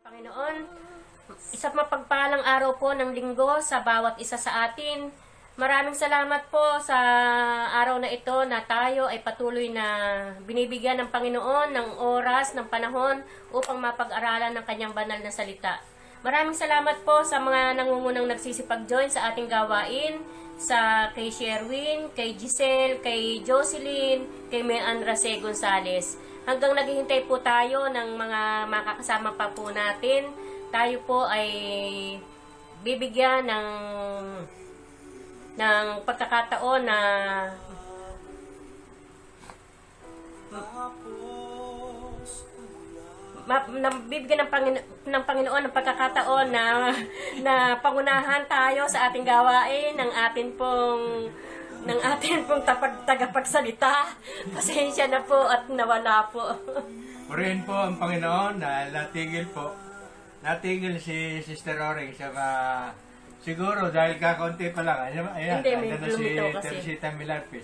Panginoon, isang mapagpalang araw po ng linggo sa bawat isa sa atin. Maraming salamat po sa araw na ito na tayo ay patuloy na binibigyan ng Panginoon ng oras, ng panahon upang mapag-aralan ng kanyang banal na salita. Maraming salamat po sa mga nangungunang nagsisipag-join sa ating gawain, sa kay Sherwin, kay Giselle, kay Jocelyn, kay Meandra C. Gonzales. Hanggang naghihintay po tayo ng mga makakasama pa po natin, tayo po ay bibigyan ng pagkakataon na bibigyan ng Panginoon ng pagkakataon na pangunahan tayo sa ating gawain ng atin pong tagapagsalita. Pasensya na po at nawala po. Purihin po ang Panginoon na natigil si Sister Oring siguro dahil kakaunti pa lang. Ayan, Hindi, may na si lumito kasi. Teresita Milarpis.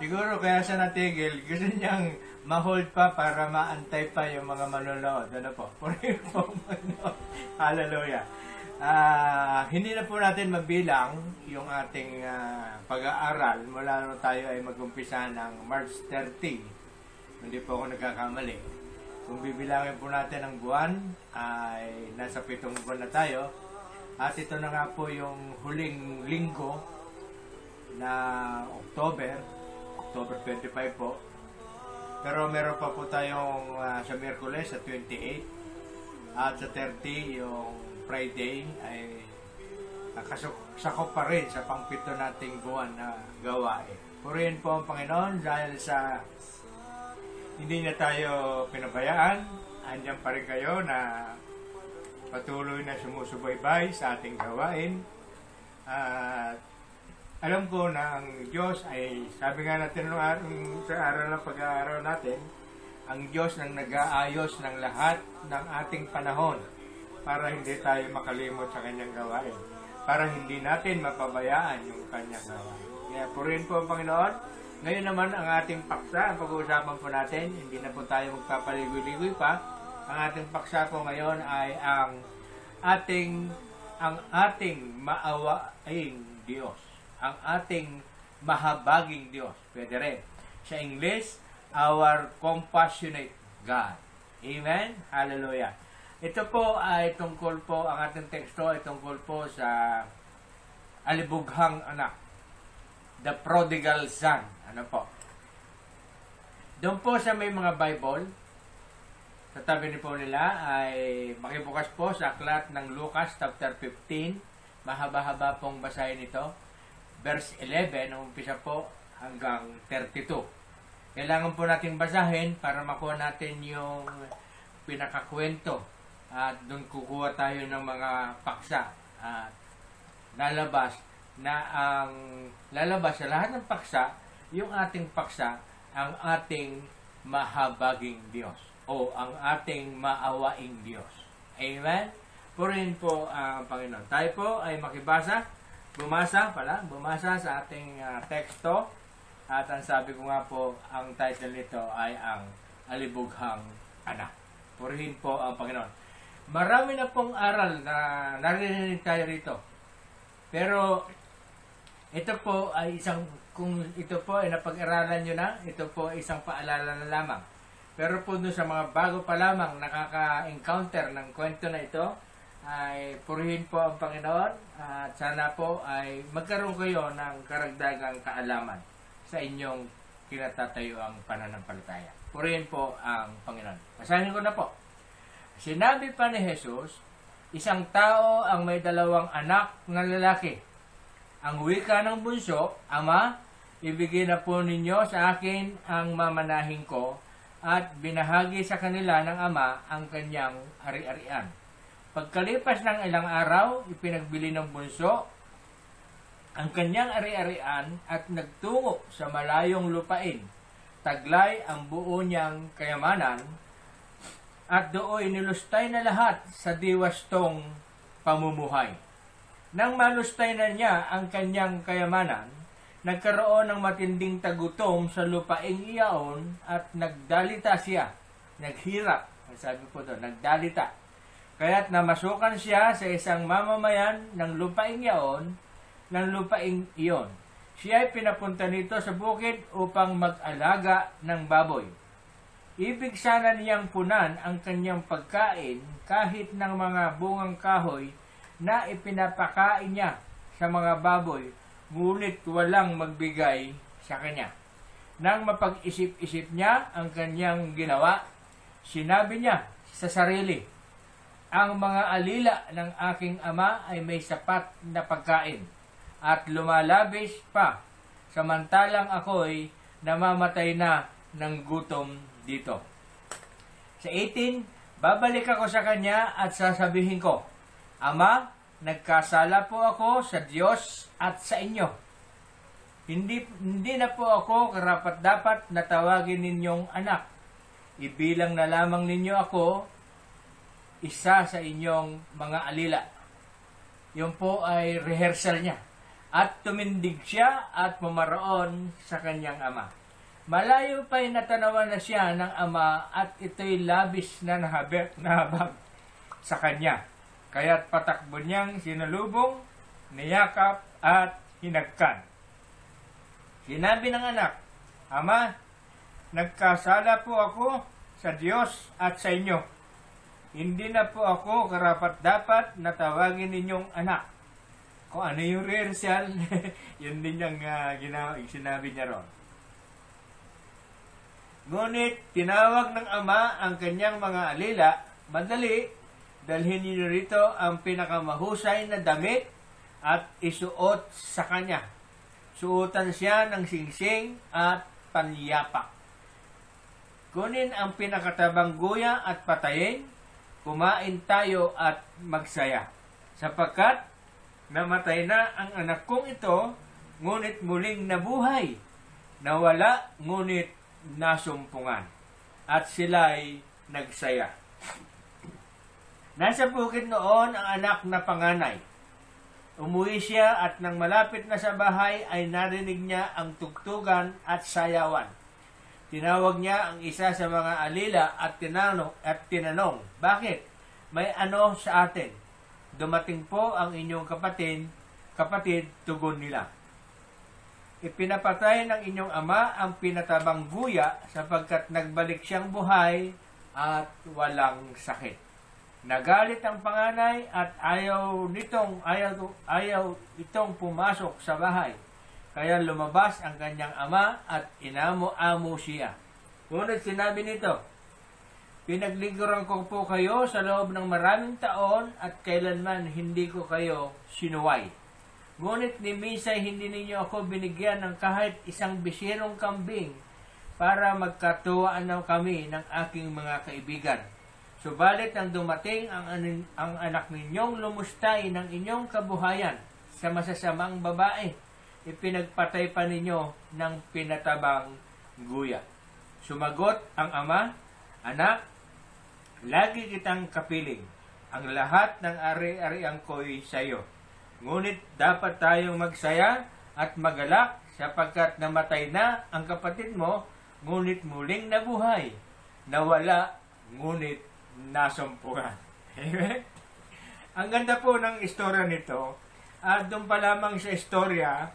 Siguro kaya siya natigil, gusto niyang ma-hold pa para maantay pa yung mga manonood. Ano po? Purihin po ang Panginoon. Hallelujah. Hindi na po natin mabilang yung ating pag-aaral mula nung tayo ay mag-umpisa ng March 30. Hindi po ako nagkakamali. Kung bibilangin po natin ang buwan, ay nasa 7 buwan na tayo. At ito na nga po yung huling linggo na October 25 po. Pero meron pa po tayong sa Miyerkules sa 28 at sa 30 yung Friday ay sakop pa rin sa pangpito nating buwan na gawain. Purihin po ang Panginoon dahil sa hindi na tayo pinabayaan. Andiyan pa rin kayo na patuloy na sumusubaybay sa ating gawain. At alam ko na ang Diyos ay, sabi nga natin sa araw ng pag-aaral natin, ang Diyos nang nag-aayos ng lahat ng ating panahon para hindi tayo makalimot sa kanyang gawain, para hindi natin mapabayaan yung kanyang gawain. Kaya purihin po ang Panginoon. Ngayon naman ang ating paksa, ang pag-uusapan po natin, hindi na po tayo magpapaligoy-ligoy pa. Ang ating paksa po ngayon ay ang ating maawaing Diyos. Ang ating mahabaging Diyos. Pwede rin. Sa English, our compassionate God. Amen? Hallelujah. Ito po ay tungkol po, ang ating teksto ay tungkol po sa alibughang anak. The prodigal son. Ano po? Doon po sa may mga Bible, sa tabi po nila ay makibukas po sa aklat ng Lucas chapter 15. Mahaba-haba pong basahin ito. Verse 11, umpisa po hanggang 32. Kailangan po nating basahin para makuha natin yung pinakakwento. At doon kukuha tayo ng mga paksa. At lalabas sa lahat ng paksa, yung ating paksa, ang ating mahabaging Diyos o ang ating maawaing Diyos. Amen? Purihin po ang Panginoon. Tayo po ay bumasa sa ating teksto. At ang sabi ko nga po, ang title nito ay ang Alibughang Anak. Purihin po ang Panginoon. Marami na pong aral na narinig tayo rito. Pero ito po ay kung ito po ay napag-aralan nyo na, ito po ay isang paalala na lamang. Pero po dun sa mga bago pa lamang nakaka-encounter ng kwento na ito, ay purihin po ang Panginoon at sana po ay magkaroon kayo ng karagdagang kaalaman sa inyong kinatatayuang pananampalataya. Purihin po ang Panginoon. Basahin ko na po. Sinabi pa ni Jesus, isang tao ang may 2 anak na lalaki. Ang wika ng bunso, Ama, ibigay na po ninyo sa akin ang mamanahin ko at binahagi sa kanila ng ama ang kanyang ari-arian. Pagkalipas ng ilang araw, ipinagbili ng bunso ang kanyang ari-arian at nagtungo sa malayong lupain. Taglay ang buo niyang kayamanan at dooy nilustay na lahat sa diwastong pamumuhay. Nang malustay na niya ang kanyang kayamanan, nagkaroon ng matinding tagutom sa lupaing iyaon at nagdalita siya. Naghirap. Sabi po doon, nagdalita. Kaya't namasukan siya sa isang mamamayan ng lupaing iyon. Siya ay pinapunta nito sa bukid upang mag-alaga ng baboy. Ibig sana niyang punan ang kanyang pagkain kahit ng mga bungang kahoy na ipinapakain niya sa mga baboy, ngunit walang magbigay sa kanya. Nang mapag-isip-isip niya ang kanyang ginawa, sinabi niya sa sarili, ang mga alila ng aking ama ay may sapat na pagkain at lumalabis pa, samantalang ako'y namamatay na ng gutom dito. Sa 18, babalik ako sa kanya at sasabihin ko, Ama, nagkasala po ako sa Diyos at sa inyo. Hindi na po ako karapat-dapat na tawagin ninyong anak. Ibilang na lamang ninyo ako isa sa inyong mga alila. Yun po ay rehearsal niya. At tumindig siya at pumaroon sa kanyang ama. Malayo pa'y natanawan na siya ng ama at ito'y labis na nahabag sa kanya. Kaya't patakbo niyang sinalubong, niyakap at hinagkan. Sinabi ng anak, Ama, nagkasala po ako sa Diyos at sa inyo. Hindi na po ako karapat-dapat na tawagin ninyong anak. Kung ano yung rehearsal, yun din yung sinabi niya ron. Ngunit tinawag ng ama ang kanyang mga alila, madali, dalhin niyo rito ang pinakamahusay na damit at isuot sa kanya. Suotan siya ng singsing at panyapak. Kunin ang pinakatabang guya at patayin, kumain tayo at magsaya. Sapagkat namatay na ang anak kong ito, ngunit muling nabuhay. Nawala, ngunit nasumpungan. At sila'y nagsaya. Nasa bukid noon ang anak na panganay. Umuwi siya at nang malapit na sa bahay ay narinig niya ang tugtugan at sayawan. Tinawag niya ang isa sa mga alila at tinanong, Bakit? May ano sa atin? Dumating po ang inyong kapatid, tugon nila. Ipinapatay ng inyong ama ang pinatabang guya sapagkat nagbalik siyang buhay at walang sakit. Nagalit ang panganay at ayaw itong pumasok sa bahay. Kaya lumabas ang kanyang ama at inamo-amo siya. Ngunit sinabi nito, Pinaglingkuran ko po kayo sa loob ng maraming taon at kailanman hindi ko kayo sinuway. Ngunit ni Misay hindi ninyo ako binigyan ng kahit isang bisirong kambing para magkatuwaan na kami ng aking mga kaibigan. Subalit nang dumating ang anak ninyong lumustay ng inyong kabuhayan sa masasamang babae, ipinagpatay pa ninyo ng pinatabang guya. Sumagot ang ama, Anak, lagi kitang kapiling. Ang lahat ng ari-arian ko'y sayo. Ngunit dapat tayong magsaya at magalak sapagkat namatay na ang kapatid mo, ngunit muling nabuhay. Nawala, ngunit nasumpungan. Amen? Ang ganda po ng istorya nito. At doon pa lamang sa istorya,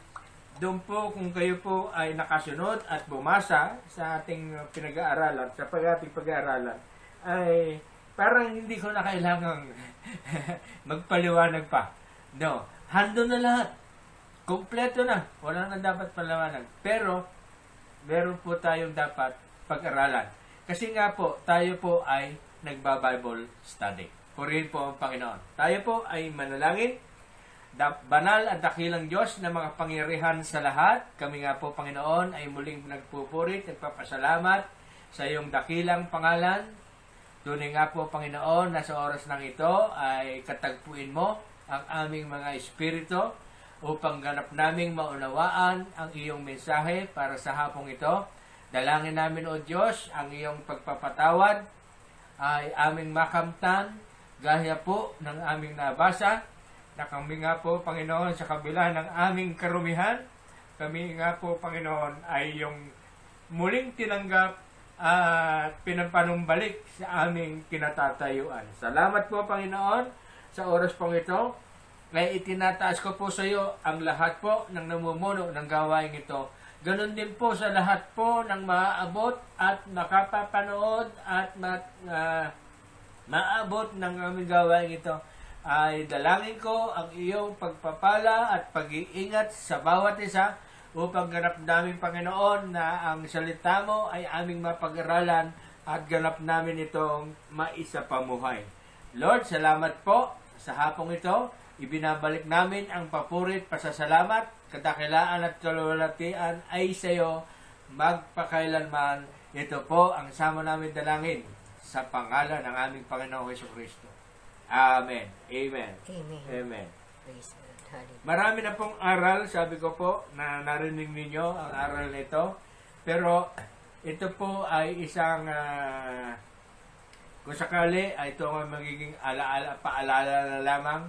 doon po kung kayo po ay nakasunod at bumasa sa ating pinag-aaralan, sa ating pag-aaralan, ay parang hindi ko na kailangang magpaliwanag pa. No, hando na lahat. Kompleto na. Wala na dapat paliwanag. Pero, meron po tayong dapat pag-aralan. Kasi nga po, tayo po ay nagba-Bible study. Purihin po ang Panginoon. Tayo po ay manalangin. Banal at dakilang Diyos na mga pangyarihan sa lahat. Kami nga po, Panginoon, ay muling nagpupurit, nagpapasalamat sa iyong dakilang pangalan. Tunay nga po, Panginoon, na sa oras ng ito ay katagpuin mo ang aming mga espiritu upang ganap naming maunawaan ang iyong mensahe para sa hapong ito. Dalangin namin, O Diyos, ang iyong pagpapatawad ay aming makamtan gaya po ng aming nabasa na kami nga po, Panginoon, sa kabila ng aming karumihan, kami nga po, Panginoon, ay yung muling tinanggap pinapanumbalik sa aming kinatatayuan. Salamat po, Panginoon, sa oras pong ito. Kaya itinataas ko po sa iyo ang lahat po ng namumuno ng gawain ito. Ganon din po sa lahat po ng maaabot at makapapanood at maabot ng aming gawain ito. Ay dalangin ko ang iyong pagpapala at pag-iingat sa bawat isa upang ganap namin, Panginoon, na ang salita mo ay aming mapag-aralan at ganap namin itong maisapamuhay. Lord, salamat po sa hapong ito. Ibinabalik namin ang papurit, pasasalamat, kadakilaan at kalulatian ay sa iyo magpakailanman. Ito po ang sama namin dalangin sa pangalan ng aming Panginoong Jesucristo. Amen. Amen. Amen. Amen. Praise the Lord. Hallelujah. Marami na pong aral, sabi ko po, na narinig ninyo ang aral nito. Pero ito po ay isang kung sakali ay ito ay magiging paalala na lamang.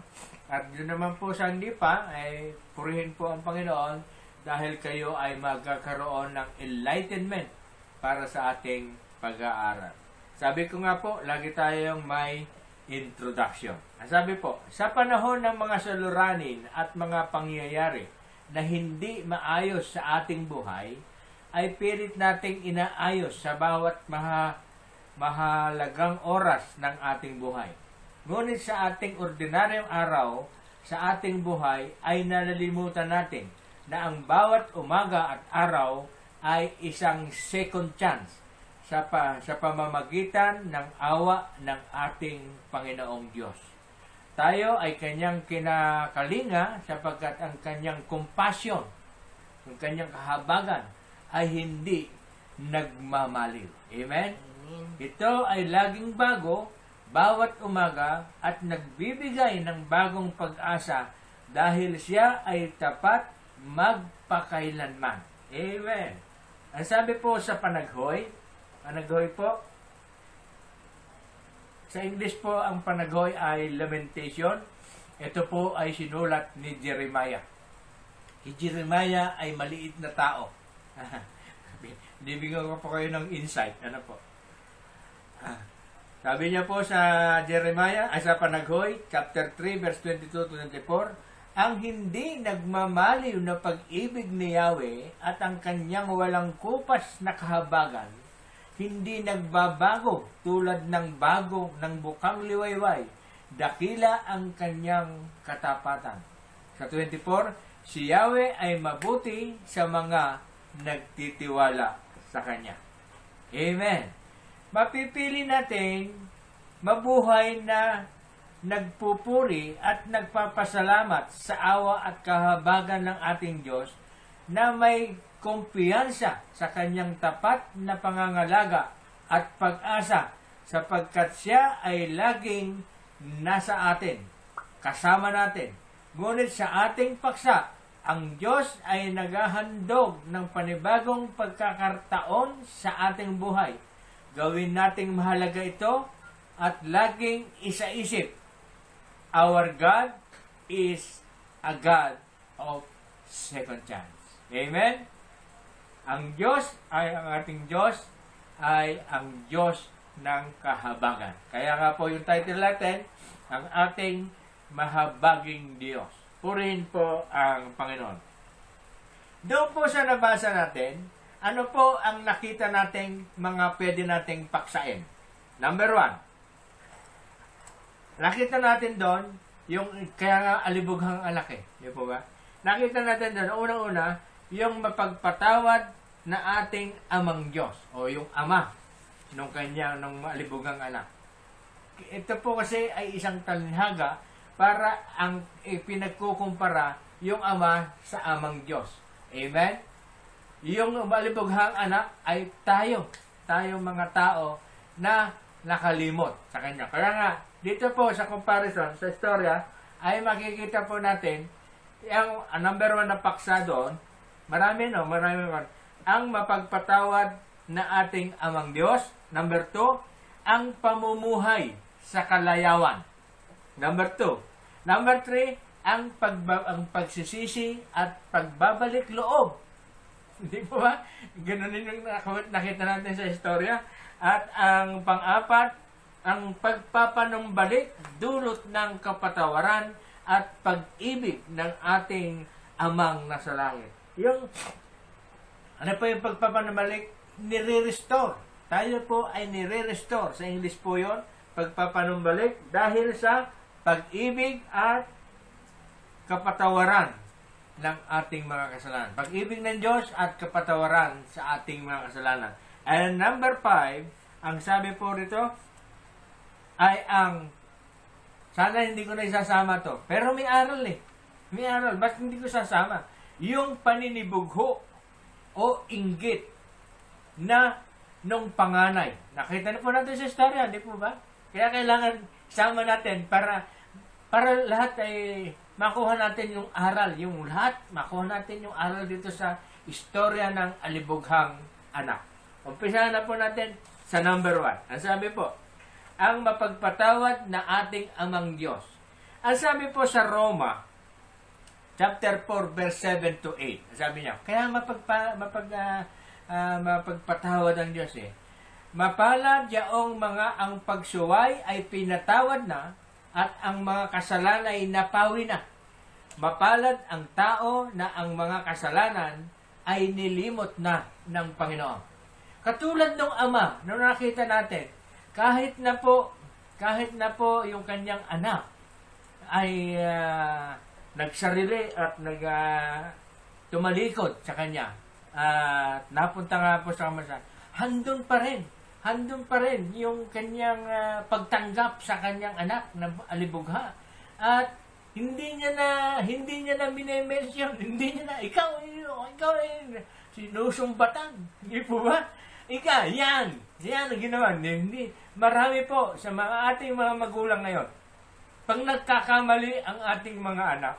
At yun naman po sa hindi pa, ay purihin po ang Panginoon dahil kayo ay magkakaroon ng enlightenment para sa ating pag-aaral. Sabi ko nga po, lagi tayong may introduction. Sabi po, sa panahon ng mga saluranin at mga pangyayari na hindi maayos sa ating buhay, ay pilit nating inaayos sa bawat mahalagang oras ng ating buhay. Ngunit sa ating ordinaryong araw, sa ating buhay, ay nalilimutan natin na ang bawat umaga at araw ay isang second chance sa pamamagitan ng awa ng ating Panginoong Diyos. Tayo ay kanyang kinakalinga sapagkat ang kanyang compassion, ang kanyang kahabagan ay hindi nagmamaliw. Amen? Amen. Ito ay laging bago bawat umaga at nagbibigay ng bagong pag-asa dahil siya ay tapat magpakailanman. Amen. Ang sabi po sa panaghoy po, sa English po ang panaghoy ay lamentation. Ito po ay sinulat ni Jeremiah. Si Jeremiah ay maliit na tao. Bibigyan ko po kayo ng insight. Ano po? Sabi niya po sa Jeremiah, ay sa Panaghoy, chapter 3, verse 22-24, ang hindi nagmamaliw na pag-ibig ni Yahweh at ang kanyang walang kupas na kahabagan, hindi nagbabago tulad ng bago ng bukang liwayway, dakila ang kanyang katapatan. Sa 24, si Yahweh ay mabuti sa mga nagtitiwala sa kanya. Amen. Mapipili natin mabuhay na nagpupuri at nagpapasalamat sa awa at kahabagan ng ating Diyos na may kumpiyansa sa kanyang tapat na pangangalaga at pag-asa sapagkat siya ay laging nasa atin, kasama natin. Ngunit sa ating paksa, ang Diyos ay naghahandog ng panibagong pagkakartaon sa ating buhay. Gawin nating mahalaga ito at laging isa-isip. Our God is a God of second chance. Amen? Ang ating Diyos ay ang Diyos ng kahabagan. Kaya nga po yung title natin, ang ating mahabaging Diyos. Purihin po ang Panginoon. Doon po sa nabasa natin, ano po ang nakita nating mga pwede nating paksain? Number 1. Nakita natin doon, yung kaya nga alibughang anak eh. Di po ba? Nakita natin doon, unang-una, yung mapagpatawad na ating amang Diyos o yung ama nung alibughang anak. Ito po kasi ay isang talinhaga para ang pinagkukumpara yung ama sa amang Diyos. Amen? Yung malibughang anak ay tayo mga tao na nakalimot sa kanya. Kaya nga, dito po sa comparison, sa istorya, ay makikita po natin yung number 1 na paksa doon, marami. Ang mapagpatawad na ating amang Diyos. Number 2, ang pamumuhay sa kalayawan. Number 2. Number 3, ang pagsisisi at pagbabalik loob Hindi po ba? Ganun din yung nakita natin sa istorya. At ang pang-apat, ang pagpapanumbalik, dulot ng kapatawaran at pag-ibig ng ating amang nasa langit. Yung, ano po yung pagpapanumbalik? Nire-restore. Tayo po ay nire-restore. Sa English po yun, pagpapanumbalik dahil sa pag-ibig at kapatawaran ng ating mga kasalanan. Pag-ibig ng Diyos at kapatawaran sa ating mga kasalanan. And number 5, ang sabi po rito ay sana hindi ko na isasama to. Pero may aral eh. May aral. Ba't hindi ko sasama? Yung paninibugho o inggit na nung panganay. Nakita na po natin sa istorya, di po ba? Kaya kailangan sama natin para lahat ay makuha natin yung aral. Yung lahat, makuha natin yung aral dito sa istorya ng alibughang anak. Umpisahan na po natin sa number 1. Ang sabi po, ang mapagpatawad na ating amang Diyos. Ang sabi po sa Roma, chapter 4, verse 7 to 8. Sabi niya, kaya mapagpatawad ang Diyos eh. Mapalad yaong mga ang pagsuway ay pinatawad na at ang mga kasalanan ay napawi na. Mapalad ang tao na ang mga kasalanan ay nilimot na ng Panginoon. Katulad ng ama, nung nakita natin, kahit na po yung kanyang anak ay nagsarili at tumalikod sa kanya at napunta nga po sa kamarsan, handun pa rin yung kanyang pagtanggap sa kanyang anak na alibugha. At hindi niya na minemention, hindi niya na, ikaw sinusumbatan. Hindi po ba? Yan ang ginawa. Hindi. Marami po sa ating mga magulang ngayon. Pag nagkakamali ang ating mga anak,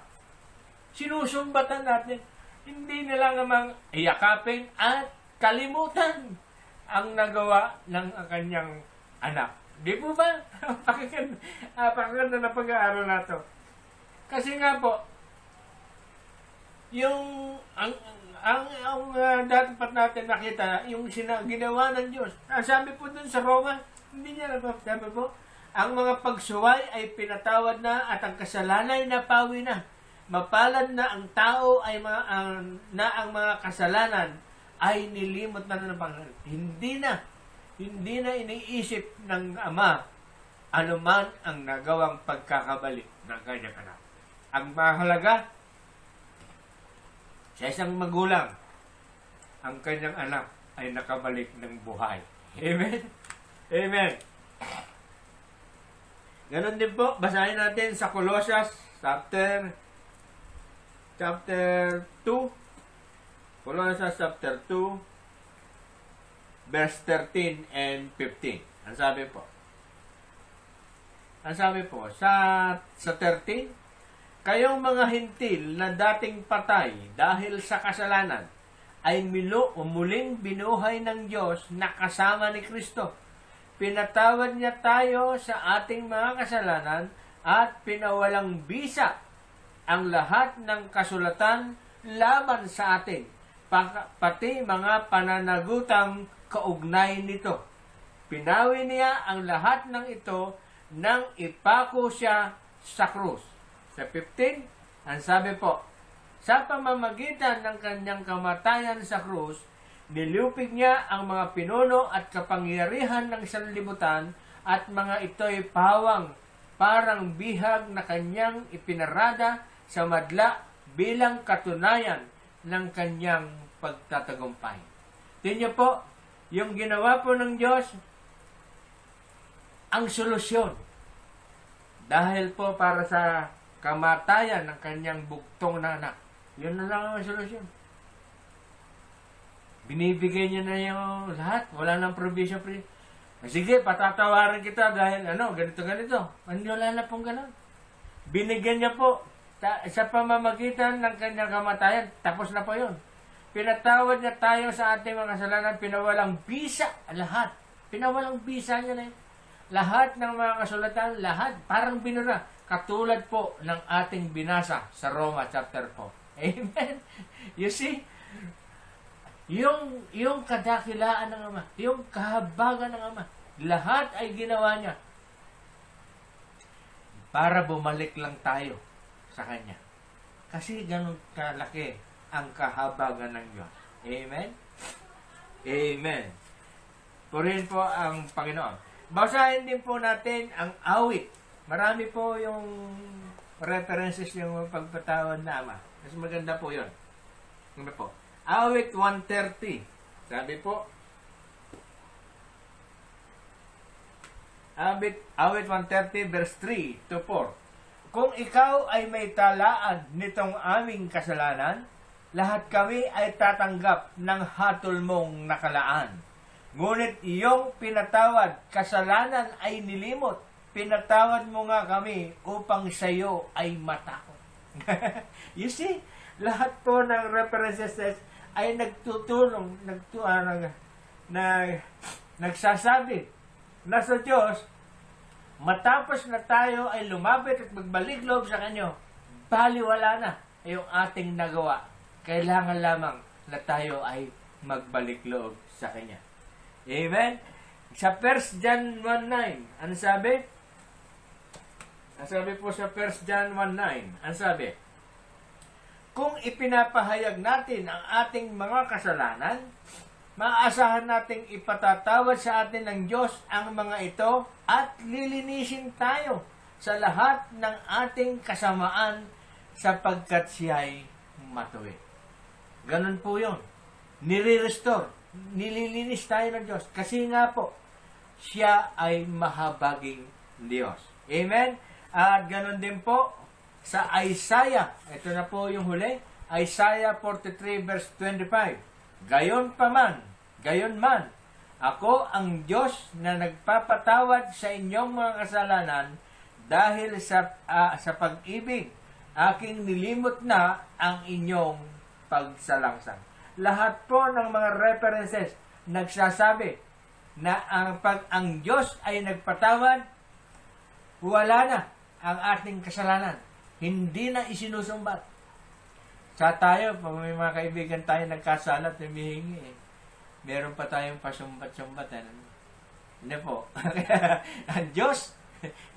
sinusumbatan natin. Hindi nila namang iyakapin at kalimutan ang nagawa ng kanyang anak. Di po ba? Pakaganda na pag-aaral na to. Kasi nga po, dapat natin nakita, yung ginawa ng Diyos. Sabi po dun sa Roma, hindi niya sabi po, ang mga pagsuway ay pinatawad na at ang kasalanan ay napawi na. Mapalad na ang tao ay ang mga kasalanan ay nilimot na ng Panginoon. Hindi na iniisip ng Ama anuman ang nagawang pagkakabali ng kanyang anak. Ang mahalaga, sa isang magulang, ang kanyang anak ay nakabalik ng buhay. Amen? Amen. Ganon din po, basahin natin sa Colossus chapter 2. Colossus chapter 2, verse 13 and 15. Ang sabi po, sa 13, kayong mga hintil na dating patay dahil sa kasalanan, ay muling binuhay ng Diyos na kasama ni Kristo. Pinatawad niya tayo sa ating mga kasalanan at pinawalang bisa ang lahat ng kasulatan laban sa atin, pati mga pananagutang kaugnay nito. Pinawi niya ang lahat ng ito nang ipako siya sa krus. Sa 15, ang sabi po, sa pamamagitan ng kanyang kamatayan sa krus, nilupig niya ang mga pinuno at kapangyarihan ng sanlibutan at mga ito'y parang bihag na kanyang ipinarada sa madla bilang katunayan ng kanyang pagtatagumpay. Tingnan po, yung ginawa po ng Diyos, ang solusyon. Dahil po para sa kamatayan ng kanyang bugtong na anak. Yun na lang ang solusyon. Binibigay niya na yung lahat. Wala nang provision. Sige, patatawarin kita dahil ganito. Wala na pong ganon. Binigyan niya po sa pamamagitan ng kanyang kamatayan. Tapos na po yun. Pinatawad niya tayo sa ating mga kasalanan. Pinawalang bisa lahat. Pinawalang bisa niya na yun. Lahat ng mga kasulatan, lahat, parang binura. Katulad po ng ating binasa sa Roma chapter 4. Amen? You see? yung kadakilaan ng Ama, yung kahabagan ng Ama, lahat ay ginawa niya para bumalik lang tayo sa Kanya. Kasi ganun kalaki ang kahabagan ng Diyos. Amen? Amen. Purihin po ang Panginoon. Basahin din po natin ang awit. Marami po yung references yung pagpatawad na Ama. Mas maganda po yun. Ano po? Awit 130. Sabi po, Awit 130 verse 3 to 4. Kung ikaw ay may talaan nitong aming kasalanan, lahat kami ay tatanggap ng hatol mong nakalaan. Ngunit iyong pinatawad, kasalanan ay nilimot. Pinatawad mo nga kami upang sa iyo ay matakot. You see, lahat po ng references ay nagtutulong, nagsasabi na sa Diyos, matapos na tayo ay lumapit at magbalik loob sa Kanya, baliwala na yung ating nagawa. Kailangan lamang na tayo ay magbalik loob sa Kanya. Amen? Sa 1 John 1:9, ano sabi? Ang sabi po sa 1 John 1:9, ang sabi, kung ipinapahayag natin ang ating mga kasalanan, maaasahan nating ipatatawad sa atin ng Diyos ang mga ito at lilinisin tayo sa lahat ng ating kasamaan sapagkat siya'y matuwid. Ganun po yun. Nire-restore. Nililinis tayo ng Diyos. Kasi nga po, siya ay mahabaging Diyos. Amen? At ganun din po sa Isaiah. Ito na po yung huli. Isaiah 43 verse 25. Gayon man, ako ang Diyos na nagpapatawad sa inyong mga kasalanan dahil sa pag-ibig. Aking nilimot na ang inyong pagsalangsang. Lahat po ng mga references nagsasabi na ang Diyos ay nagpatawad, wala na ang ating kasalanan. Hindi na isinusumbat. Sa tayo, pag may mga kaibigan tayo nagkasala at humihingi, meron pa tayong pasumbat-sumbatan. Hindi po. Ang Diyos,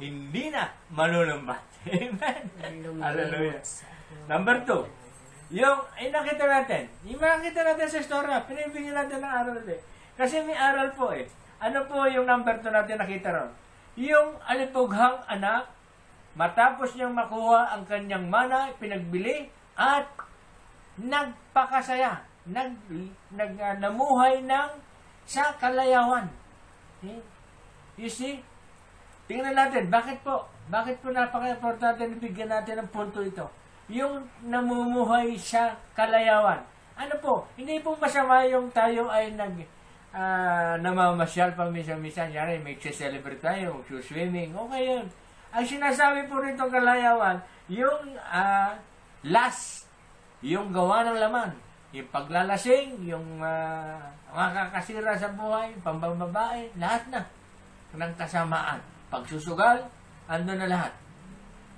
hindi na manulumbat. Amen. Hallelujah. Number 2, yung nakita natin sa istorya, pinibigyan natin ng aral natin. Kasi may aral po eh. Ano po yung number 2 natin nakita ron? Yung alipughang anak, matapos niyang makuha ang kanyang mana, pinagbili, at nagpakasaya, namuhay sa kalayawan. You see? Tingnan natin, bakit po napaka-importante na bigyan natin ng punto ito? Yung namumuhay sa kalayawan. Ano po, hindi po masama yung tayo ay namamasyal pa minsan-minsan. Yan, may celebrate tayo, mag-swimming, okay yun. Ang sinasabi po rito kalayawan, yung yung gawa ng laman, yung paglalasing, yung makakasira sa buhay, pambambabae, lahat na ng kasamaan. Pagsusugal, ando na lahat.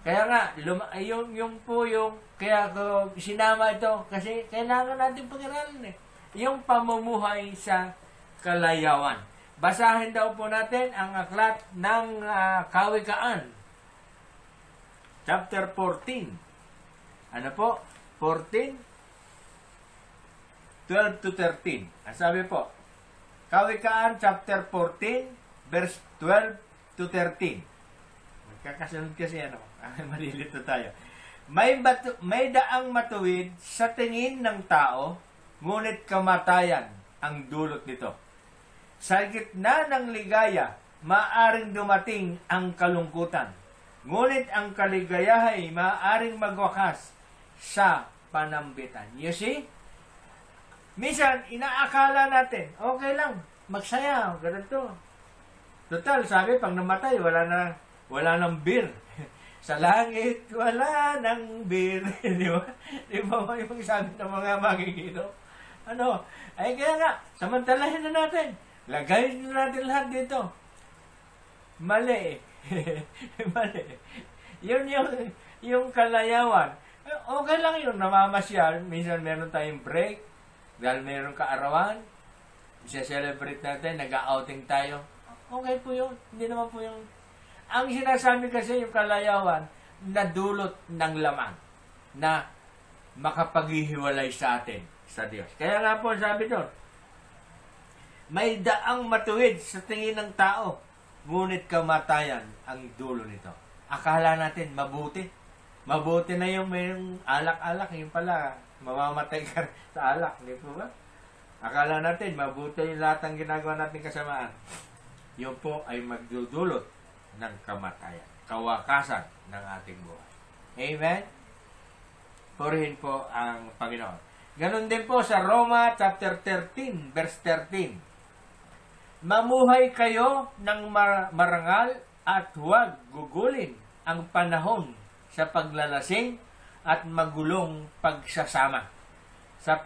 Kaya nga, kaya ko sinama ito, kasi kailangan natin pag-aralan eh. Yung pamumuhay sa kalayawan. Basahin daw po natin ang aklat ng Kawikaan. Chapter 14. Ano po? 14, 12 to 13. Ang sabi po, Kawikaan chapter 14, verse 12 to 13. Magkakasunod kasi malilito tayo. May daang matuwid sa tingin ng tao, ngunit kamatayan ang dulot nito. Sa gitna ng ligaya, maaring dumating ang kalungkutan. Ngunit ang kaligayahan ay maaaring magwakas sa panambitan. You see? Minsan, inaakala natin, okay lang, magsaya, ganito. Total, sabi, pag namatay, wala nang beer. Sa langit, wala nang beer. Di ba? Di ba yung sabi ng mga makikito? Kaya nga, samantalahin na natin. Lagay na natin lahat dito. Mali. Mali. Yun yung kalayawan. Okay lang yun, namamasyal. Minsan meron tayong break. Dahil mayroong kaarawan, isa-celebrate natin, nag-outing tayo. Okay po yun. Hindi naman po yung... Ang sinasabi kasi yung kalayawan, na dulot ng laman na makapaghihiwalay sa atin sa Diyos. Kaya nga po sabi doon, may daang matuwid sa tingin ng tao, ngunit kamatayan ang dulo nito. Akala natin mabuti. Mabuti na yung mayroong alak-alak, yung pala mamamatay ka sa alak, hindi po ba? Akala natin mabuti yung lahat ng ginagawa natin kasamaan. Yun po ay magdudulot ng kamatayan, kawakasan ng ating buhay. Amen? Purihin po ang Panginoon. Ganon din po sa Roma chapter 13, verse 13. Mamuhay kayo ng marangal at huwag gugulin ang panahon sa paglalasing at magulong pagsasama. Sa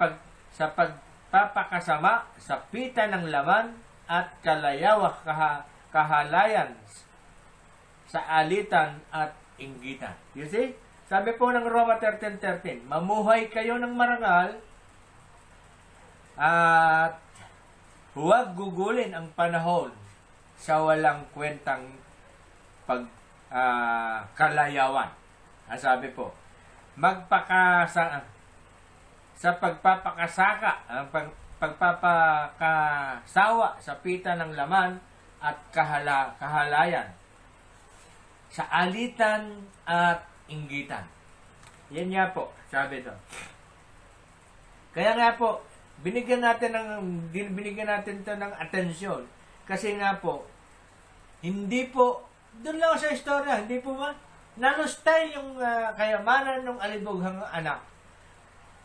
pagpapakasama sa pita ng laman at kahalayan sa alitan at inggitan. You see? Sabi po ng Roma 13:13, mamuhay kayo ng marangal at huwag gugulin ang panahon sa walang kwentang kalayawan. Ang sabi po, sa pagpapakasaka, ang pagpapakasawa sa pita ng laman at kahalayan, sa alitan at inggitan. Yan nga po, sabi doon. Kaya nga po, binigyan natin ito ng atensyon. Kasi nga po, hindi po, doon lang sa istorya, hindi po ba? Nalustay yung kayamanan ng alibughang anak.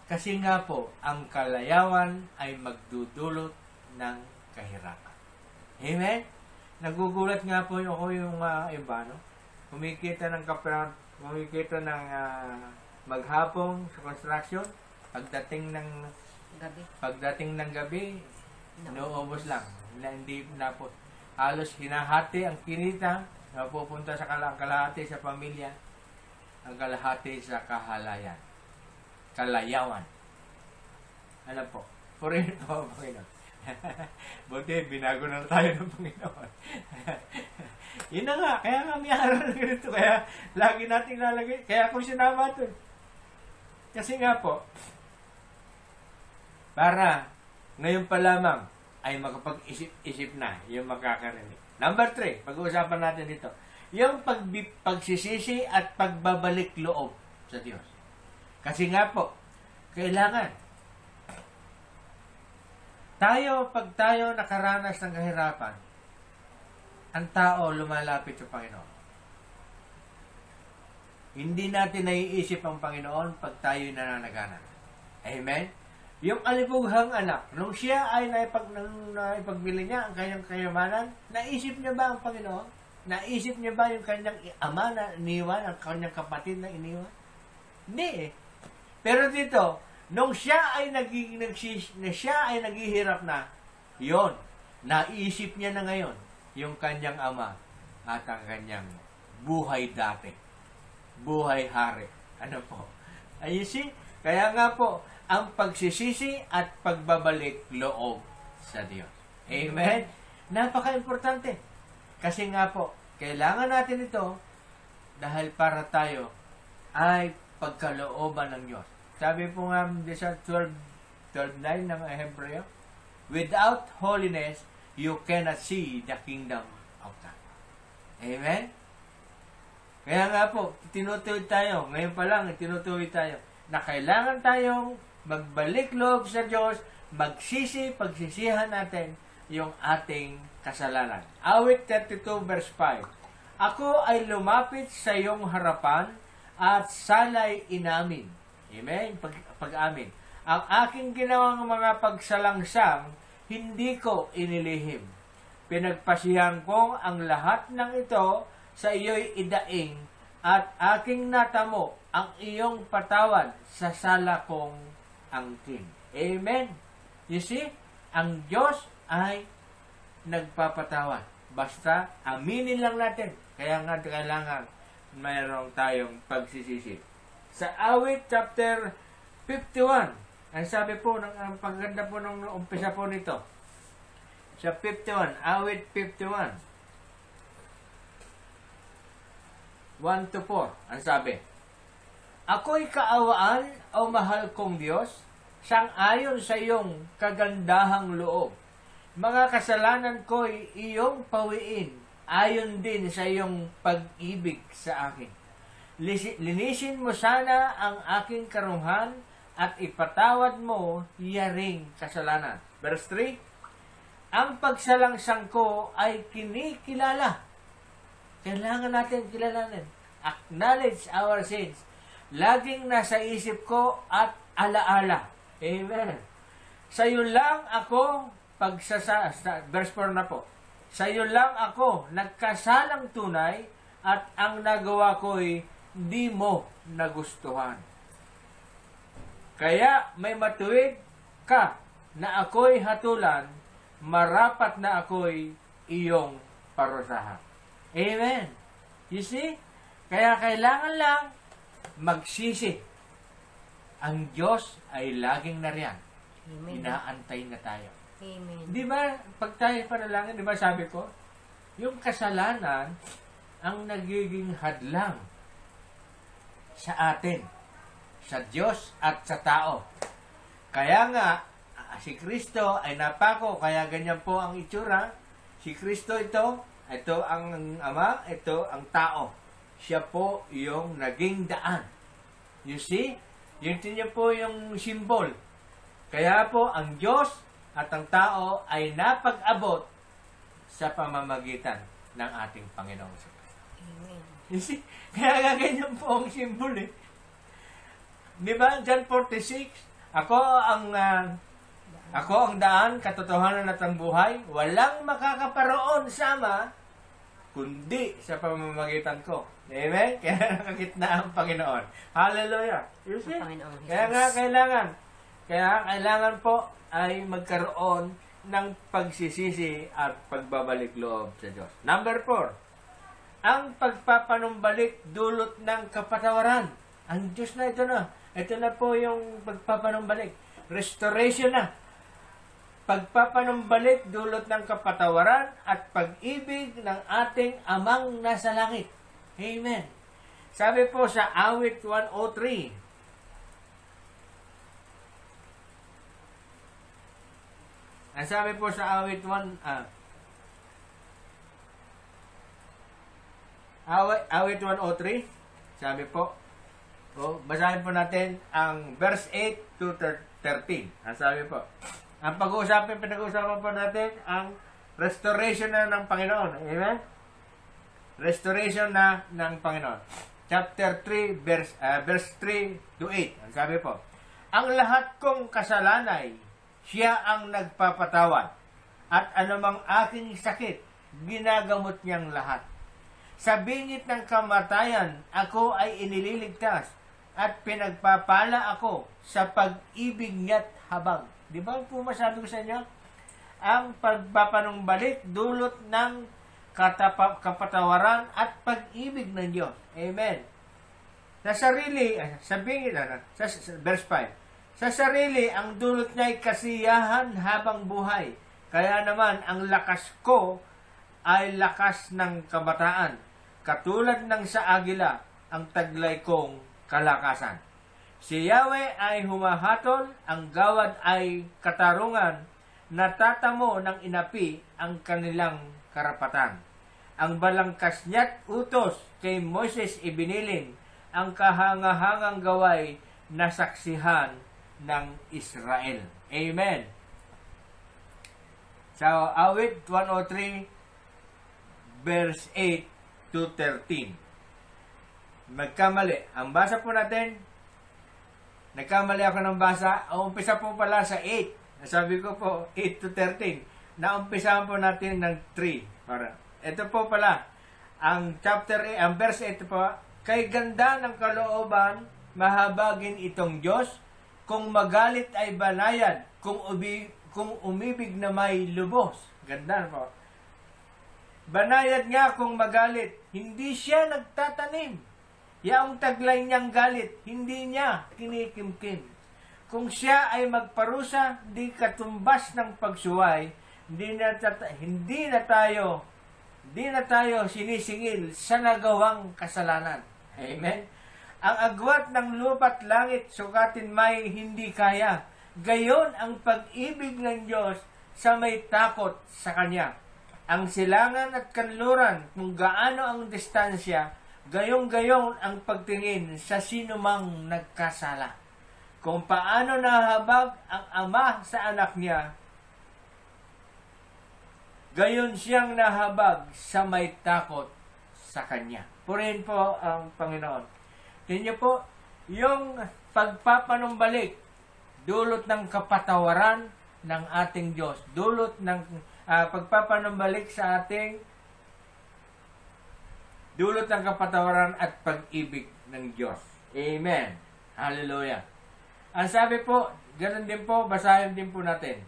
Kasi nga po, ang kalayawan ay magdudulot ng kahirapan. Amen? Nagugulat nga po yung iba, no? Kumikita ng maghapong sa construction, pagdating ng gabi, inuubos lang. Hindi na po. Halos hinahati ang kinita, napupunta sa kalahati sa pamilya, ang kalahati sa kalayawan. Ano po? Purihin po ang Panginoon. Buti, binago na tayo ng Panginoon. Yun na nga, kaya nga may araw na ganito, kaya lagi natin lalagay, kaya ako sinama ito. Kasi nga po, para ngayon pa lamang ay makapag-isip na yung makakarinig. Number 3, pag-uusapan natin dito, yung pagsisisi at pagbabalik loob sa Diyos. Kasi nga po, kailangan pag tayo nakaranas ng kahirapan, ang tao lumalapit sa Panginoon. Hindi natin naiisip ang Panginoon pag tayo'y nananagana. Amen? Yung alibughang anak, nung siya ay naipagbili niya ang kanyang kayamanan, naisip niya ba ang Panginoon? Naisip niya ba yung kanyang ama na iniwan, ang kanyang kapatid na iniwan? Hindi eh. Pero dito, nung siya ay naghihirap na, yon, naisip niya na ngayon yung kanyang ama at ang kanyang buhay dati. Buhay hari. Ano po? You see? Kaya nga po, ang pagsisisi at pagbabalik loob sa Diyos. Amen? Napaka-importante. Kasi nga po, kailangan natin ito dahil para tayo ay pagkalooban ng Diyos. Sabi po nga sa 12:9 ng Hebreo, without holiness, you cannot see the kingdom of God. Amen? Kaya nga po, tinutuwid tayo. Ngayon pa lang, tinutuwid tayo na kailangan tayong magbalik loob sa Diyos, pagsisihan natin yung ating kasalanan. Awit 32 verse 5. Ako ay lumapit sa iyong harapan at salay inamin. Amen? Pag-amin. Ang aking ginawang mga pagsalangsang, hindi ko inilihim. Pinagpasihan ko ang lahat ng ito sa iyo'y idaing at aking natamo ang iyong patawad sa sala kong angkin. Amen? You see, ang Diyos ay nagpapatawad. Basta aminin lang natin. Kaya nga kailangan mayroong tayong pagsisisi. Sa awit chapter 51, Ang sabi po, ang pagganda po ng umpisa po nito, sa 51, awit 51, 1 to 4, ang sabi, ako'y kaawaan o mahal kong Diyos, sang-ayon sa iyong kagandahang loob. Mga kasalanan ko'y iyong pawiin, ayon din sa iyong pag-ibig sa akin. Linisin mo sana ang aking karungan at ipatawad mo yaring kasalanan. Verse 3, ang pagsalangsang ko ay kinikilala. Kailangan natin kilalanin. Acknowledge our sins. Laging nasa isip ko at alaala. Amen. Sa iyo lang ako verse 4 na po. Sa iyo lang ako nagkasalang tunay at ang nagawa ko'y di mo nagustuhan. Kaya may matuwid ka na ako'y hatulan, marapat na ako'y iyong parusahan. Amen. You see? Kaya kailangan lang magsisi. Ang Diyos ay laging nariyan. Amen. Inaantay na tayo. Amen. Di ba, pag tayo panalangin, di ba sabi ko, yung kasalanan ang nagiging hadlang sa atin, sa Diyos at sa tao. Kaya nga, si Kristo ay napako, kaya ganyan po ang itsura. Si Kristo ito ang Ama, ito ang tao. Siya po yung naging daan. You see? Yun niyo po yung symbol. Kaya po, ang Diyos at ang tao ay napag-abot sa pamamagitan ng ating Panginoong Kristo. Amen. You see? Kaya nga ganyan po ang symbol eh. Di ba? John 46, ako ang daan, katotohanan at ang buhay. Walang makakaparoon sa Ama, kundi sa pamamagitan ko. Amen? Kaya nakakitna ang Panginoon. Hallelujah. You see? Panginoon Jesus. Kaya nga kailangan po ay magkaroon ng pagsisisi at pagbabalik loob sa Diyos. Number 4, ang pagpapanumbalik dulot ng kapatawaran. Ang Diyos na ito na. Ito na po yung pagpapanumbalik. Restoration na. Pagpapanumbalik dulot ng kapatawaran at pag-ibig ng ating Amang nasa langit. Amen. Sabi po sa awit 103, ang sabi po sa awit 103, sabi po, basahin po natin ang verse 8 to 13. Ang sabi po, ang pinag-uusapan po natin ang restoration na ng Panginoon. Amen? Restoration na ng Panginoon. Chapter 3, verse 3 to 8. Ang sabi po, ang lahat kong kasalanay, siya ang nagpapatawad. At anumang aking sakit, ginagamot niyang lahat. Sa bingit ng kamatayan, ako ay inililigtas at pinagpapala ako sa pag-ibig niya't habag. Di ba po masabi ko sa inyo? Ang pagpapanumbalik dulot ng kapatawaran at pag-ibig ng Diyos. Amen. Verse 5. Sa sarili, ang dulot niya ay kasiyahan habang buhay. Kaya naman, ang lakas ko ay lakas ng kabataan. Katulad ng sa agila, ang taglay kong kalakasan. Si Yahweh ay humahatol, ang gawad ay katarungan, natatamo ng inapi ang kanilang karapatan. Ang balangkas niya't utos kay Moses ibinilin, ang kahangahangang gaway na saksihan ng Israel. Amen. So, awit 103, verse 8 to 13. Nagkamali. Ang basa po natin, nagkamali ako ng basa. Ang umpisa po pala sa 8. Sabi ko po, 8 to 13. Naumpisahan po natin ng 3. Ito po pala, ang verse 8 po, kay ganda ng kalooban, mahabagin itong Diyos, kung magalit ay banayad, kung umibig na may lubos. Ganda po. Banayad nga kung magalit, hindi siya nagtatanim. Yaong taglay niyang galit, hindi niya kinikimkim. kung siya ay magparusa, di katumbas ng pagsuway, hindi na tayo sinisingil sa nagawang kasalanan. Amen? Ang agwat ng lupa't langit, sukatin may hindi kaya. Gayon ang pag-ibig ng Diyos sa may takot sa Kanya. Ang silangan at kanluran, kung gaano ang distansya, gayong-gayong ang pagtingin sa sinumang nagkasala. Kung paano nahabag ang ama sa anak niya, gayon siyang nahabag sa may takot sa Kanya. Purihin po ang Panginoon. Tingnan po, yung pagpapanumbalik, dulot ng kapatawaran ng ating Diyos. Dulot ng pagpapanumbalik sa ating dulot ng kapatawaran at pag-ibig ng Diyos. Amen. Hallelujah. Ang sabi po, ganun din po, basahin din po natin.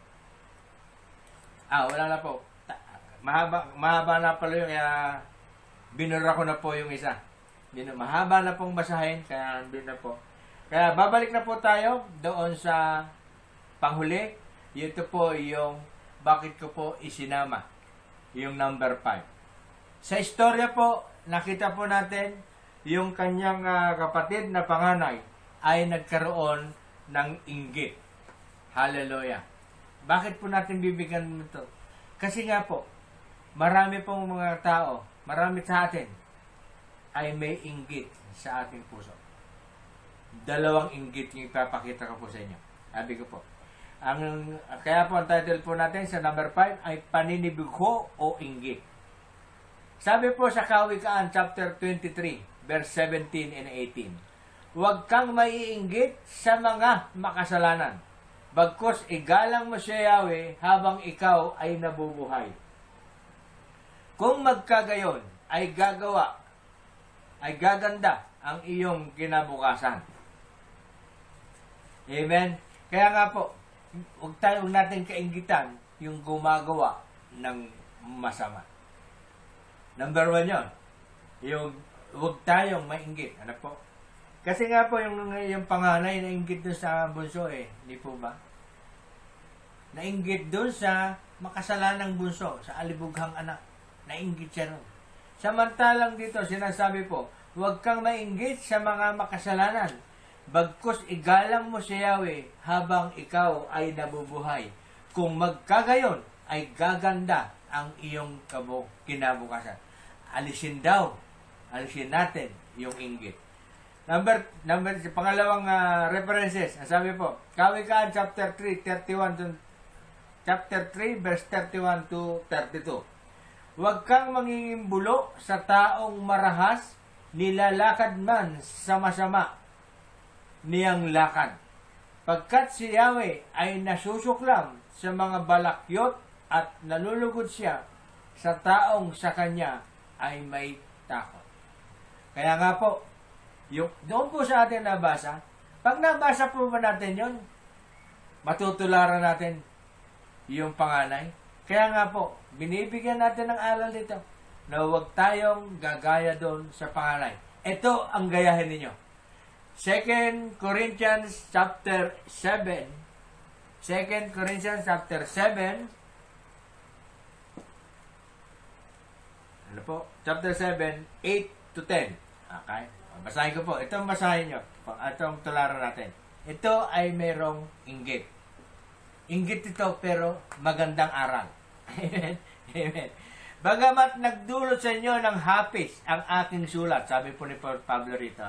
Wala na po. Mahaba na pala yung, kaya binura ko na po yung isa. Mahaba na pong basahin, kaya hindi na po. Kaya babalik na po tayo doon sa panghuli. Ito po yung bakit ko po isinama. Yung number 5. Sa istorya po, nakita po natin yung kanyang kapatid na panganay ay nagkaroon ng inggit. Hallelujah. Bakit po natin bibigyan ito? Kasi nga po, marami pong mga tao, marami sa atin, ay may inggit sa ating puso. 2 inggit yung ipapakita ko po sa inyo. Sabi ko po. Kaya po ang title po natin sa number 5 ay Paninibugho o Inggit. Sabi po sa Kawikaan chapter 23, verse 17 and 18. Huwag kang maiinggit sa mga makasalanan. Bagkus igalang mo si Yahweh habang ikaw ay nabubuhay. Kung magkagayon ay gaganda ang iyong kinabukasan. Amen? Kaya nga po, huwag natin kainggitan yung gumagawa ng masama. Number 1 yun. Yung huwag tayong mainggit. Ano po? Kasi nga po, yung panganay nainggit doon sa bunso Hindi po ba? Nainggit doon sa makasalanang bunso, sa alibughang anak. Nainggit siya ron. Samantalang dito, sinasabi po, huwag kang mainggit sa mga makasalanan. Bagkus igalang mo si Yahweh habang ikaw ay nabubuhay. Kung magkagayon, ay gaganda ang iyong kinabukasan. Alisin natin yung inggit. Pangalawang references. Ang sabi po, Kawikaan chapter 3 verse 31 to 32. Huwag kang mangingimbulo sa taong marahas, nilalakad man sa masama niyang lakad. Pagkat si Yahweh ay nasusuklam sa mga balakyot at nalulugod siya sa taong sa kanya ay may takot. Kaya nga po, doon po sa atin nabasa, pag nabasa po ba natin yun, matutularan natin yung panganay. Kaya nga po, binibigyan natin ng aral dito na huwag tayong gagaya doon sa panganay. Ito ang gayahin ninyo. 2 Corinthians chapter 7. 2 Corinthians chapter 7. Ano po? Chapter 7, 8 to 10. Okay? Basahin ko po. Ito ang basahin nyo. Ito ang tularan natin. Ito ay mayroong inggit. Inggit ito pero magandang aral. Amen. Amen. Bagamat nagdulot sa inyo ng hapis ang aking sulat, sabi po ni Pablo rito,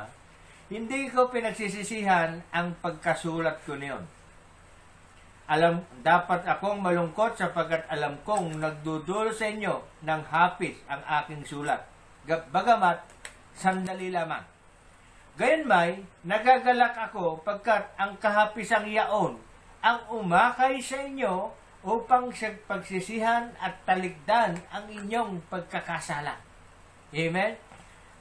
hindi ko pinagsisisihan ang pagkasulat ko niyon. Dapat akong malungkot sapagkat alam kong nagdudulot sa inyo ng hapis ang aking sulat. Bagamat sandali lamang. Gayunmay, nagagalak ako pagkat ang kahapisang yaon ang umakay sa inyo upang pagsisihan at talikdan ang inyong pagkakasala. Amen?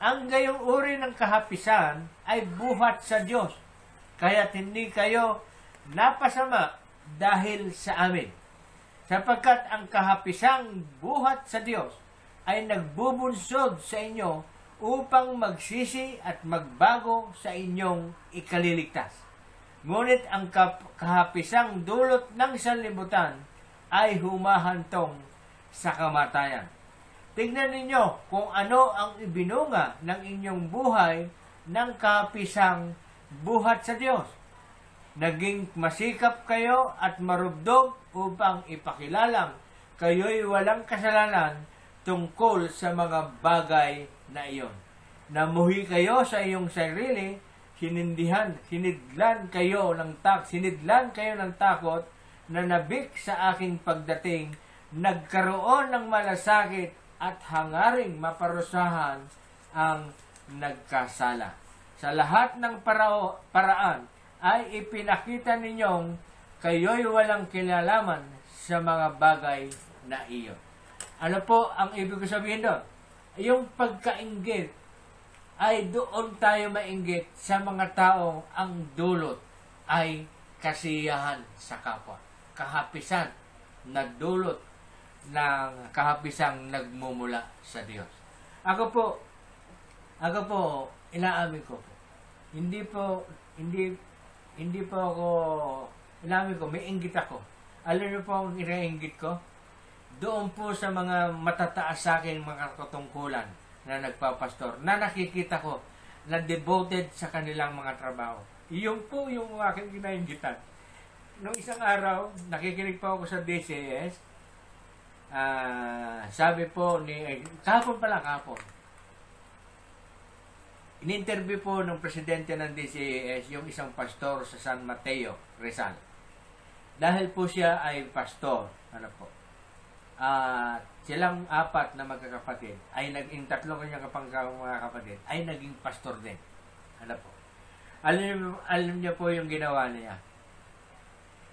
Ang gayong uri ng kahapisan ay buhat sa Diyos, kaya't hindi kayo napasama dahil sa amin. Sapagkat ang kahapisang buhat sa Diyos ay nagbubunsod sa inyo upang magsisi at magbago sa inyong ikaliligtas. Ngunit ang kahapisang dulot ng sanlibutan ay humahantong sa kamatayan. Tignan ninyo kung ano ang ibinunga ng inyong buhay ng kahapisang buhat sa Diyos. Naging masikap kayo at marubdog upang ipakilalang kayo'y walang kasalanan tungkol sa mga bagay na iyon. Namuhi kayo sa iyong sarili, sinidlan kayo ng takot na nabik sa aking pagdating, nagkaroon ng malasakit at hangaring maparusahan ang nagkasala. Sa lahat ng paraan ay ipinakita ninyong kayo'y walang kinalaman sa mga bagay na iyon. Ano po ang ibig ko sabihin doon? Yung pagkainggit ay doon tayo mainggit sa mga taong ang dulot ay kasiyahan sa kapwa. Kahapisan na dulot ng kahapisang nagmumula sa Diyos. Ako po, inaamin ko po. Hindi po ako, inaamin ko, may inggit ako. Alam niyo po ang inainggit ko? Doon po sa mga matataas sa akin mga katungkulan na nagpapastor, na nakikita ko na devoted sa kanilang mga trabaho. Iyon po yung aking kinainggitan. Nung isang araw, nakikinig po ako sa DCS, sabi po kahapon, in-interview po ng presidente ng DCS yung isang pastor sa San Mateo, Rizal. Dahil po siya ay pastor, silang apat na magkakapatid ay tatlo kanyang mga kapatid ay naging pastor din. Alam niya po yung ginawa niya.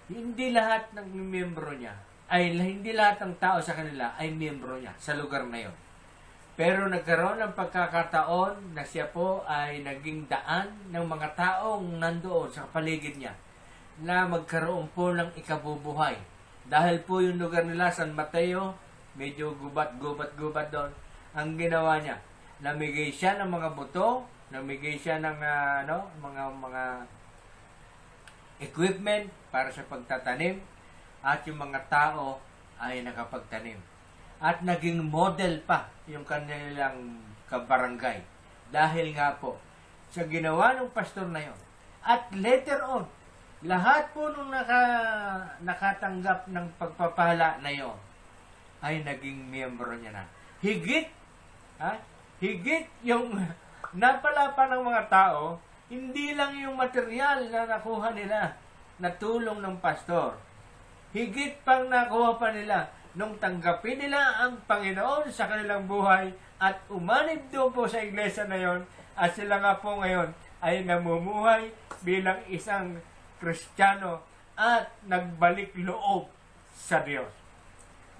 Hindi lahat ng miyembro niya hindi lahat ng tao sa kanila ay miyembro niya sa lugar na yon. Pero nagkaroon ng pagkakataon na siya po ay naging daan ng mga taong nandoon sa paligid niya na magkaroon po ng ikabubuhay. Dahil po yung lugar nila, San Mateo, medyo gubat doon. Ang ginawa niya, namigay siya ng mga buto, namigay siya ng mga equipment para sa pagtatanim, at yung mga tao ay nakapagtanim. At naging model pa yung kanilang kabarangay. Dahil nga po, sa ginawa ng pastor na yon. At later on, lahat po nung nakatanggap ng pagpapala na yon ay naging miyembro niya na. Higit yung napala pa ng mga tao, hindi lang yung material na nakuha nila na tulong ng pastor. Higit pang nakuha pa nila nung tanggapin nila ang Panginoon sa kanilang buhay at umanib doon po sa iglesia na yon, at sila nga po ngayon ay namumuhay bilang isang Kristiyano at nagbalik loob sa Diyos.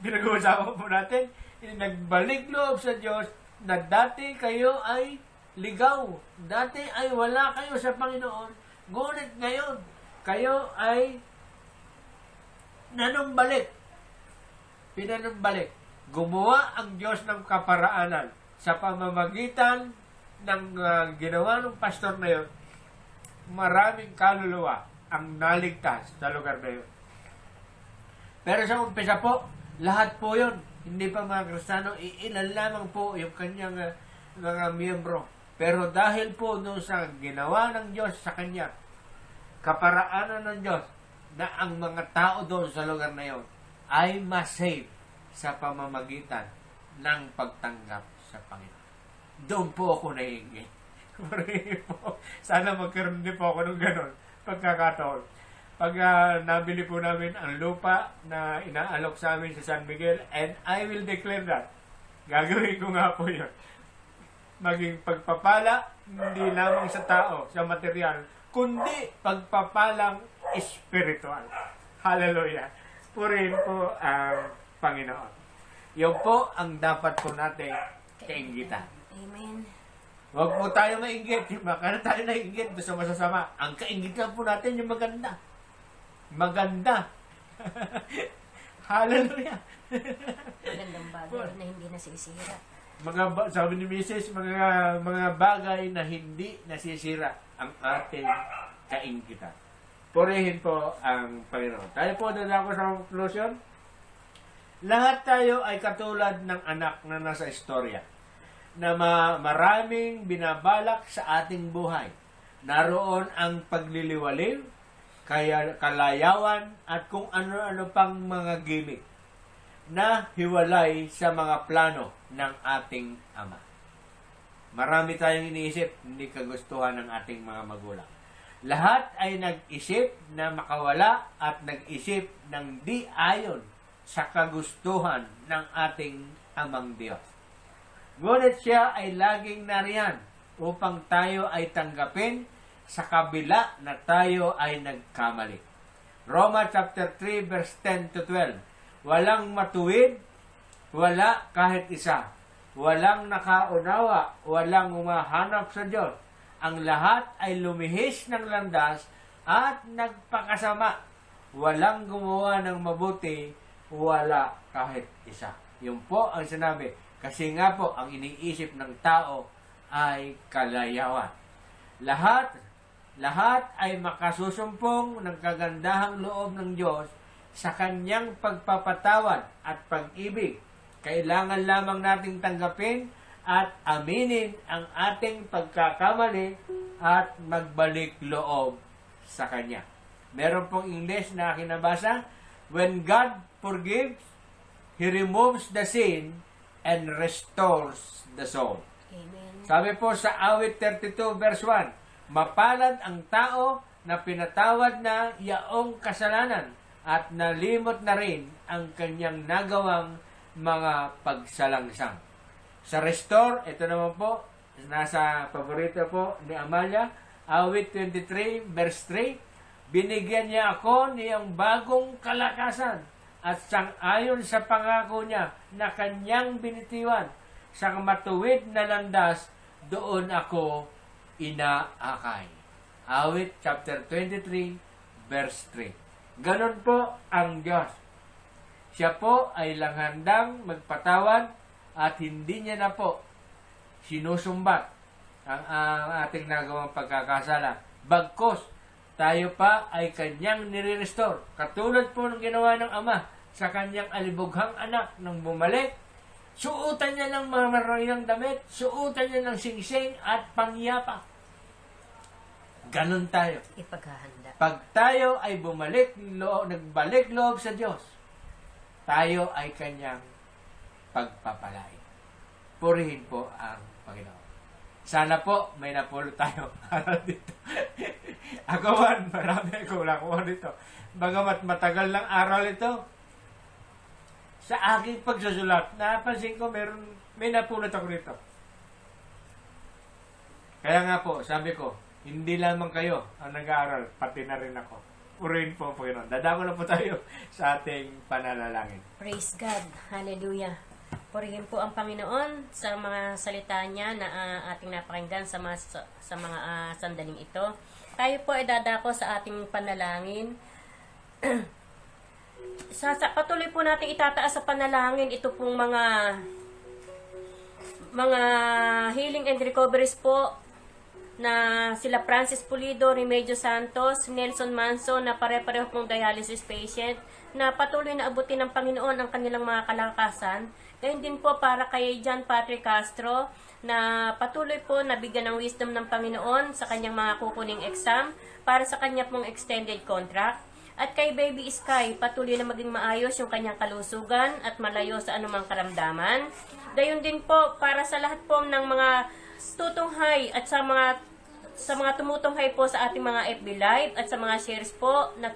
Pinag-uusapan po natin, nagbalik loob sa Diyos na dati kayo ay ligaw. Dati ay wala kayo sa Panginoon. Ngunit ngayon, kayo ay pinanumbalik. Gumawa ang Diyos ng kaparaanan sa pamamagitan ng ginawa ng pastor na yun. Maraming kaluluwa ang naligtas sa lugar na yun. Pero sa umpisa po, lahat po yun, hindi pa mga Kristiyano, iilan lamang po yung kanyang mga miyembro. Pero dahil po doon sa ginawa ng Diyos sa kanya, kaparaanan ng Diyos, na ang mga tao doon sa lugar na yun ay masave sa pamamagitan ng pagtanggap sa Panginoon. Doon po ako naiingit. Sana magkaroon din po ako ng ganon pagkakataon. Pag nabili po namin ang lupa na inaalok sa amin sa San Miguel, and I will declare that, gagawin ko nga po yun. Maging pagpapala, hindi lamang sa tao, sa material, kundi pagpapalang espiritual. Hallelujah. Purihin po ang Panginoon. Yun po ang dapat po natin kainggitan. Amen. Huwag po tayo mainggit. Baka na tayo nainggit sa masasama. Ang kainggitan po natin yung maganda. Maganda. Hallelujah. Magandang bagay na hindi nasisira. Sabi ni Mrs., mga bagay na hindi nasisira ang ating kainggitan. Purihin po ang Panginoon. Tayo po dadako sa conclusion. Lahat tayo ay katulad ng anak na nasa istorya na maraming binabalak sa ating buhay. Naroon ang pagliliwaliw, kaya kalayawan at kung ano-ano pang mga gimmick na hiwalay sa mga plano ng ating Ama. Marami tayong iniisip, hindi kagustuhan ng ating mga magulang. Lahat ay nag-isip na makawala at nag-isip ng di ayon sa kagustuhan ng ating Amang Diyos. Ngunit siya ay laging nariyan upang tayo ay tanggapin sa kabila na tayo ay nagkamali. Roma chapter 3 verse 10 to 12. Walang matuwid, wala kahit isa. Walang nakaunawa, walang umahanap sa Diyos. Ang lahat ay lumihis ng landas at nagpakasama. Walang gumawa ng mabuti, wala kahit isa. Yun po ang sinabi. Kasi nga po, ang iniisip ng tao ay kalayawan. Lahat ay makasusumpong ng kagandahang loob ng Diyos sa kanyang pagpapatawad at pag-ibig. Kailangan lamang nating tanggapin at aminin ang ating pagkakamali at magbalik loob sa Kanya. Meron pong English na kinabasa, when God forgives, He removes the sin and restores the soul. Amen. Sabi po sa awit 32 verse 1, mapalad ang tao na pinatawad na yaong kasalanan at nalimot na rin ang kanyang nagawang mga pagsalangsang. Sa restore, ito naman po, nasa paborito po ni Amalia, awit 23 verse 3, binigyan niya ako niyang bagong kalakasan at sang-ayon sa pangako niya na kanyang binitiwan sa matuwid na landas, doon ako inaakay. Awit chapter 23 verse 3. Ganon po ang Diyos. Siya po ay langhandang magpatawad at hindi niya na po sinusumbat ang ating nagawang pagkakasala. Bagkus, tayo pa ay kanyang nire-restore. Katulad po ng ginawa ng Ama sa kanyang alibughang anak nang bumalik, suutan niya ng mararinang damit, suutan niya ng singsing at pangyapa. Ganon tayo. Ipaghahanda. Pag tayo ay nagbalik loob sa Diyos, tayo ay kanyang pagpapalain. Purihin po ang Panginoon. Sana po may napulot tayo dito. Ako man, marami akong nakuha dito. Bagamat matagal ng aral ito, sa aking pagsusulat, napansin ko may napulot ako dito. Kaya nga po, sabi ko, hindi lamang kayo ang nag-aaral, pati na rin ako. Purihin po ang Panginoon. Dadako na po tayo sa ating pananalangin. Praise God. Hallelujah. Purihin po ang Panginoon sa mga salita niya na ating napakinggan sa mga sandaling ito. Tayo po ay dadako sa ating panalangin. Patuloy po natin itataas sa panalangin ito pong mga healing and recoveries po na sila Francis Pulido, Remedios Santos, Nelson Manso na pare-pareho pong dialysis patient na patuloy na abutin ng Panginoon ang kanilang mga kalakasan. Gayun din po para kay John Patrick Castro na patuloy po nabigyan ng wisdom ng Panginoon sa kanyang mga kukuning exam para sa kanya pong extended contract. At kay Baby Sky, patuloy na maging maayos yung kanyang kalusugan at malayo sa anumang karamdaman. Gayun din po para sa lahat po ng mga tutunghay at sa mga tumutunghay po sa ating mga FB Live at sa mga shares po na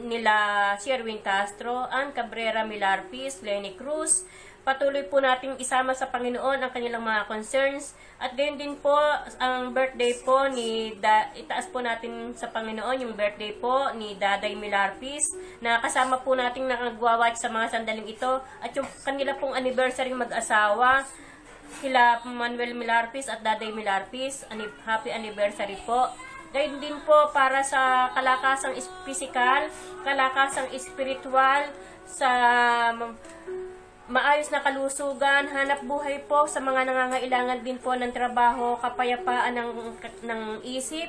nila Sherwin Castro, Ann Cabrera Milarpis, Lenny Cruz. Patuloy po nating isama sa Panginoon ang kanilang mga concerns at gayon din po ang birthday po itaas po natin sa Panginoon yung birthday po ni Daday Milarpis na kasama po nating nakagwawatch sa mga sandaling ito at yung kanila pong anniversary mag-asawa sila Manuel Milarpis at Daday Milarpis. Happy anniversary po. Gayon din po para sa kalakasang pisikal, kalakasang espiritual, sa maayos na kalusugan, hanap buhay po sa mga nangangailangan din po ng trabaho, kapayapaan ng isip,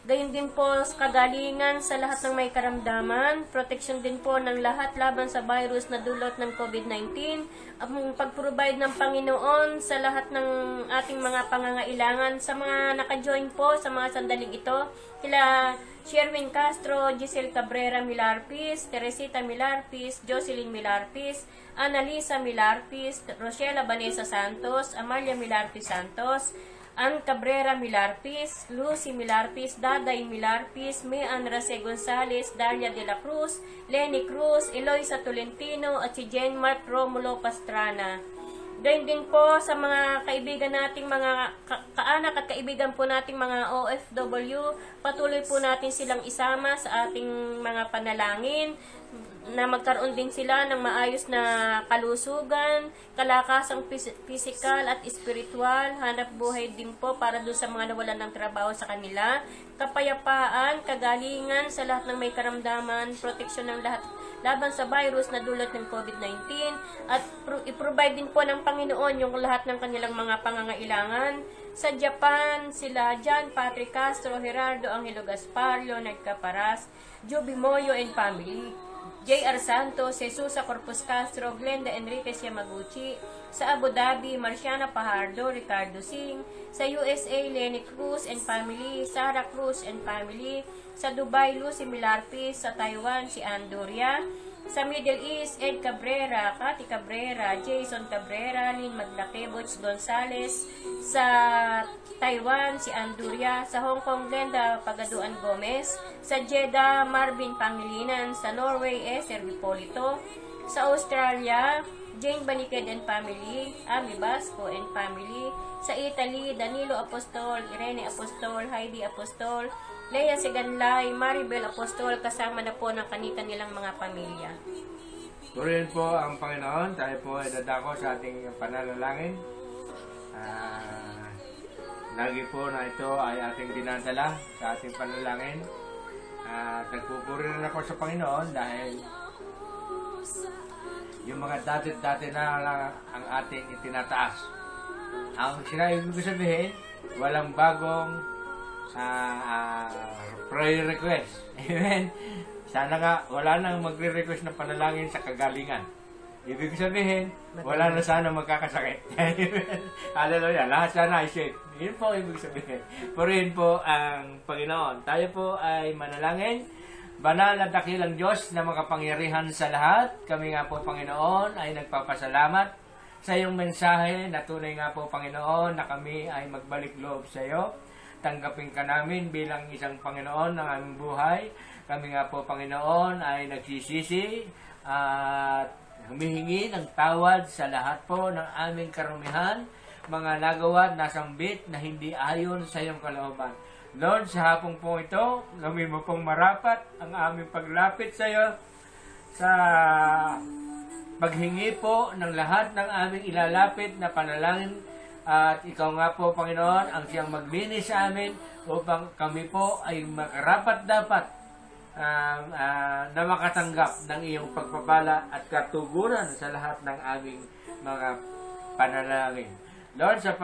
Gayon din po kagalingan sa lahat ng may karamdaman, proteksyon din po ng lahat laban sa virus na dulot ng COVID-19, ang pag-provide ng Panginoon sa lahat ng ating mga pangangailangan. Sa mga naka-join po sa mga sandaling ito, kila Sherwin Castro, Giselle Cabrera Milarpis, Teresita Milarpis, Jocelyn Milarpis, Annalisa Milarpis, Rochela Vanessa Santos, Amalia Milarpis Santos, Ann Cabrera Milarpis, Lucy Milarpis, Daday Milarpis, Mean Rase Gonzales, Dalia de la Cruz, Lenny Cruz, Eloisa Tolentino, at si Jen Mark Romulo Pastrana. Gayon din po sa mga kaibigan nating mga kaanak at kaibigan po nating mga OFW, patuloy po natin silang isama sa ating mga panalangin na magkaroon din sila ng maayos na kalusugan, kalakasang pisikal at espiritual, hanap buhay din po para doon sa mga nawalan ng trabaho sa kanila, kapayapaan, kagalingan sa lahat ng may karamdaman, proteksyon ng lahat laban sa virus na dulot ng COVID-19, at i-provide din po ng Panginoon yung lahat ng kanilang mga pangangailangan. Sa Japan, sila John Patrick Castro, Gerardo Angelo Gaspar, Leonard Caparas, Joby Moyo and family, J.R. Santos, Jesusa Corpus Castro, Glenda Enriquez Yamaguchi, sa Abu Dhabi, Marciana Pajardo, Ricardo Singh, sa USA, Lenny Cruz and family, Sarah Cruz and family, sa Dubai, Lucy Milarpis, sa Taiwan, si Andoria, sa Middle East, Ed Cabrera, Cathy Cabrera, Jason Cabrera, Lynn Maglake, Butch Gonzales, sa Taiwan, si Anduria, sa Hong Kong, Glenda Pagaduan Gomez, sa Jeddah, Marvin Pangilinan, sa Norway, Eser Bipolito, sa Australia, Jane Baniked and family, Ami Basco and family, sa Italy, Danilo Apostol, Irene Apostol, Heidi Apostol, Lea Siganlay, Maribel Apostol, kasama na po ng kanilang mga pamilya. Purihin po ang Panginoon. Tayo po ay dadako sa ating pananalangin. Lagi po na ito ay ating dinadala sa ating panalangin. Nagpupuri rin ako sa Panginoon dahil yung mga dati-dati na lang ang ating itinataas. Ang sinabi ko sabihin, walang bagong prayer request. Amen. Sana nga, wala nang magre-request ng panalangin sa kagalingan. Ibig sabihin, wala na sana magkakasakit. Hallelujah. Lahat sana ay safe. Yun po ibig sabihin. Purihin po ang Panginoon. Tayo po ay manalangin. Banal at dakilang Diyos na makapangyarihan sa lahat. Kami nga po, Panginoon, ay nagpapasalamat sa iyong mensahe na tunay nga po, Panginoon, na kami ay magbalik loob sa iyo. Tanggapin ka namin bilang isang Panginoon ng aming buhay. Kami nga po, Panginoon, ay nagsisisi at humihingi ng tawad sa lahat po ng aming karumihan, mga nagawa at nasambit na hindi ayon sa iyong kalooban. Lord, sa hapong po ito, gawin mo pong marapat ang aming paglapit sa iyo sa paghingi po ng lahat ng aming ilalapit na panalangin. At ikaw nga po, Panginoon, ang siyang maglinis sa amin upang kami po ay makarapat dapat na makatanggap ng iyong pagpapala at katuguran sa lahat ng aming mga panalangin. Lord, sa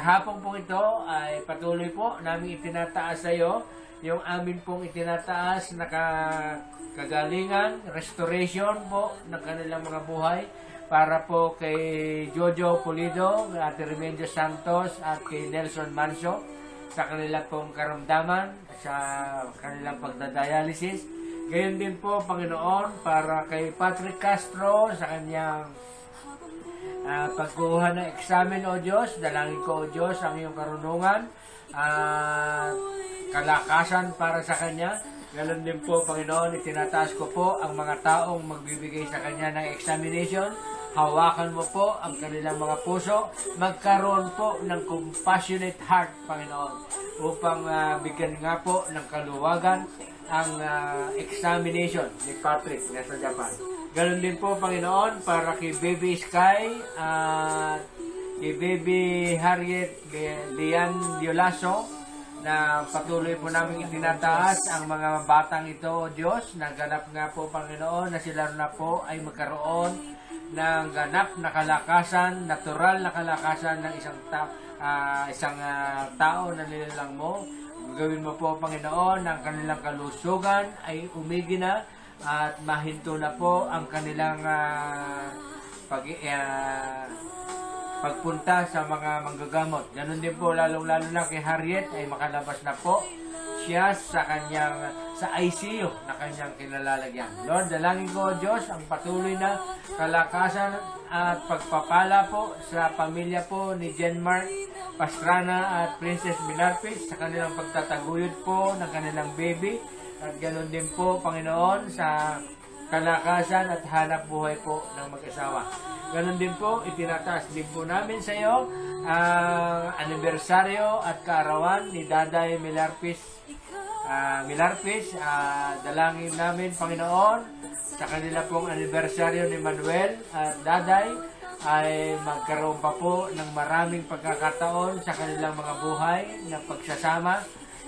hapong po ito ay patuloy po namin itinataas sa iyo yung amin pong itinataas na kagalingan, restoration po ng kanilang mga buhay para po kay Jojo Pulido, Ate Remedios Santos at kay Nelson Manso sa kanilang pong karamdaman, sa kanilang pagdadialysis. Gayon din po, Panginoon, para kay Patrick Castro sa kanyang pagkuha ng examen, O Diyos. Dalangin ko, O Diyos, ang iyong karunungan at kalakasan para sa kanya. Ganon din po, Panginoon, itinataas ko po ang mga taong magbibigay sa kanya ng examination. Hawakan mo po ang kanilang mga puso. Magkaroon po ng compassionate heart, Panginoon, upang bigyan nga po ng kaluwagan ang examination ni Patrick na sa Japan. Ganon din po, Panginoon, para kay Baby Sky at kay Baby Harriet Lian Diolaso, na patuloy po namin itinataas ang mga batang ito, O Diyos. Naganap nga po, Panginoon, na sila na po ay magkaroon ng ganap na kalakasan, natural na kalakasan ng isang tao na nilalang mo. Gawin mo po, Panginoon, ang kanilang kalusugan ay umigi na at mahinto na po ang kanilang pagpunta sa mga manggagamot. Ganon din po, lalong-lalo na kay Harriet ay makalabas na po siya sa ICU na kanyang kinalalagyan. Lord, dalangin ko, Diyos, ang patuloy na kalakasan at pagpapala po sa pamilya po ni Jenmark Pastrana at Princess Milarpis sa kanilang pagtataguyod po ng kanilang baby. At ganon din po, Panginoon, sa kalakasan at hanap buhay po ng mag-asawa. Ganon din po, itinataas din po namin sa iyo ang anibersaryo at kaarawan ni Daday Milarpis. Dalangin namin, Panginoon, sa kanila pong anibersaryo ni Manuel at Daday ay magkaroon pa po ng maraming pagkakataon sa kanilang mga buhay na pagsasama.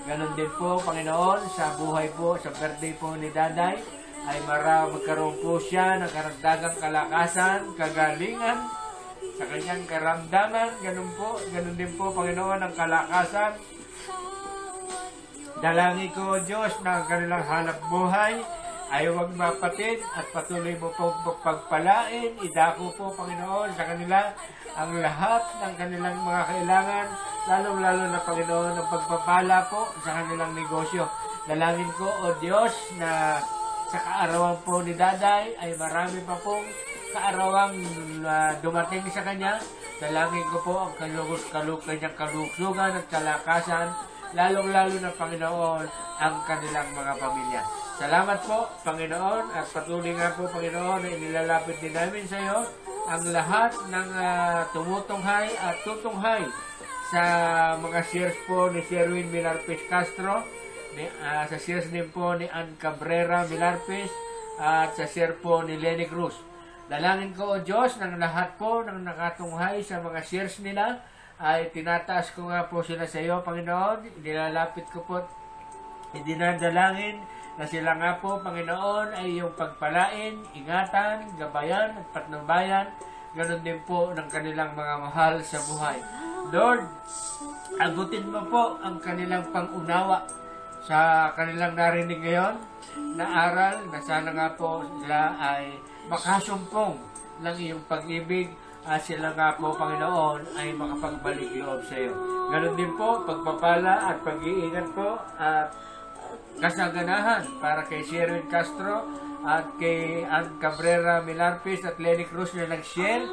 Ganon din po, Panginoon, sa buhay po, sa birthday po ni Daday ay magkaroon po siya ng karagdagang kalakasan, kagalingan sa kanyang karamdaman. Ganon din po, Panginoon, ang kalakasan. Dalangin ko, Diyos, na ang kanilang hanap buhay ay huwag mapatid at patuloy mo po pagpalain. Idako po, Panginoon, sa kanila ang lahat ng kanilang mga kailangan, lalong-lalo na, Panginoon, ang pagpapala po sa kanilang negosyo. Dalangin ko, O Diyos, na sa kaarawan po ni Daday ay marami pa pong kaarawang dumating sa kanya. Dalangin ko po ang kanyang kalusugan at kalakasan, lalong-lalo na, Panginoon, ang kanilang mga pamilya. Salamat po, Panginoon, at patuloy nga po, Panginoon, na inilalapit din namin sa iyo ang lahat ng tumutunghay at tutunghay sa mga shares po ni Sherwin Milarpis Castro, sa shares din po ni Ann Cabrera Milarpis, at sa share po ni Lenny Cruz. Dalangin ko, O Diyos, ng lahat po ng nakatunghay sa mga shares nila, ay tinataas ko nga po sila sa iyo, Panginoon. Nilalapit ko po, idinadalangin na sila nga po, Panginoon, ay yung pagpalain, ingatan, gabayan at patnubayan. Ganon din po ng kanilang mga mahal sa buhay. Lord, abutin mo po ang kanilang pangunawa sa kanilang narinig ngayon na aral, na sana nga po sila ay makasumpong ng iyong pag-ibig at sila nga po, Panginoon, ay makapagbalik loob sa iyo. Ganon din po, pagpapala at pag-iingat po at kasaganahan para kay Sherwin Castro at kay Ann Cabrera Milarpis at Lenny Cruz na nag-share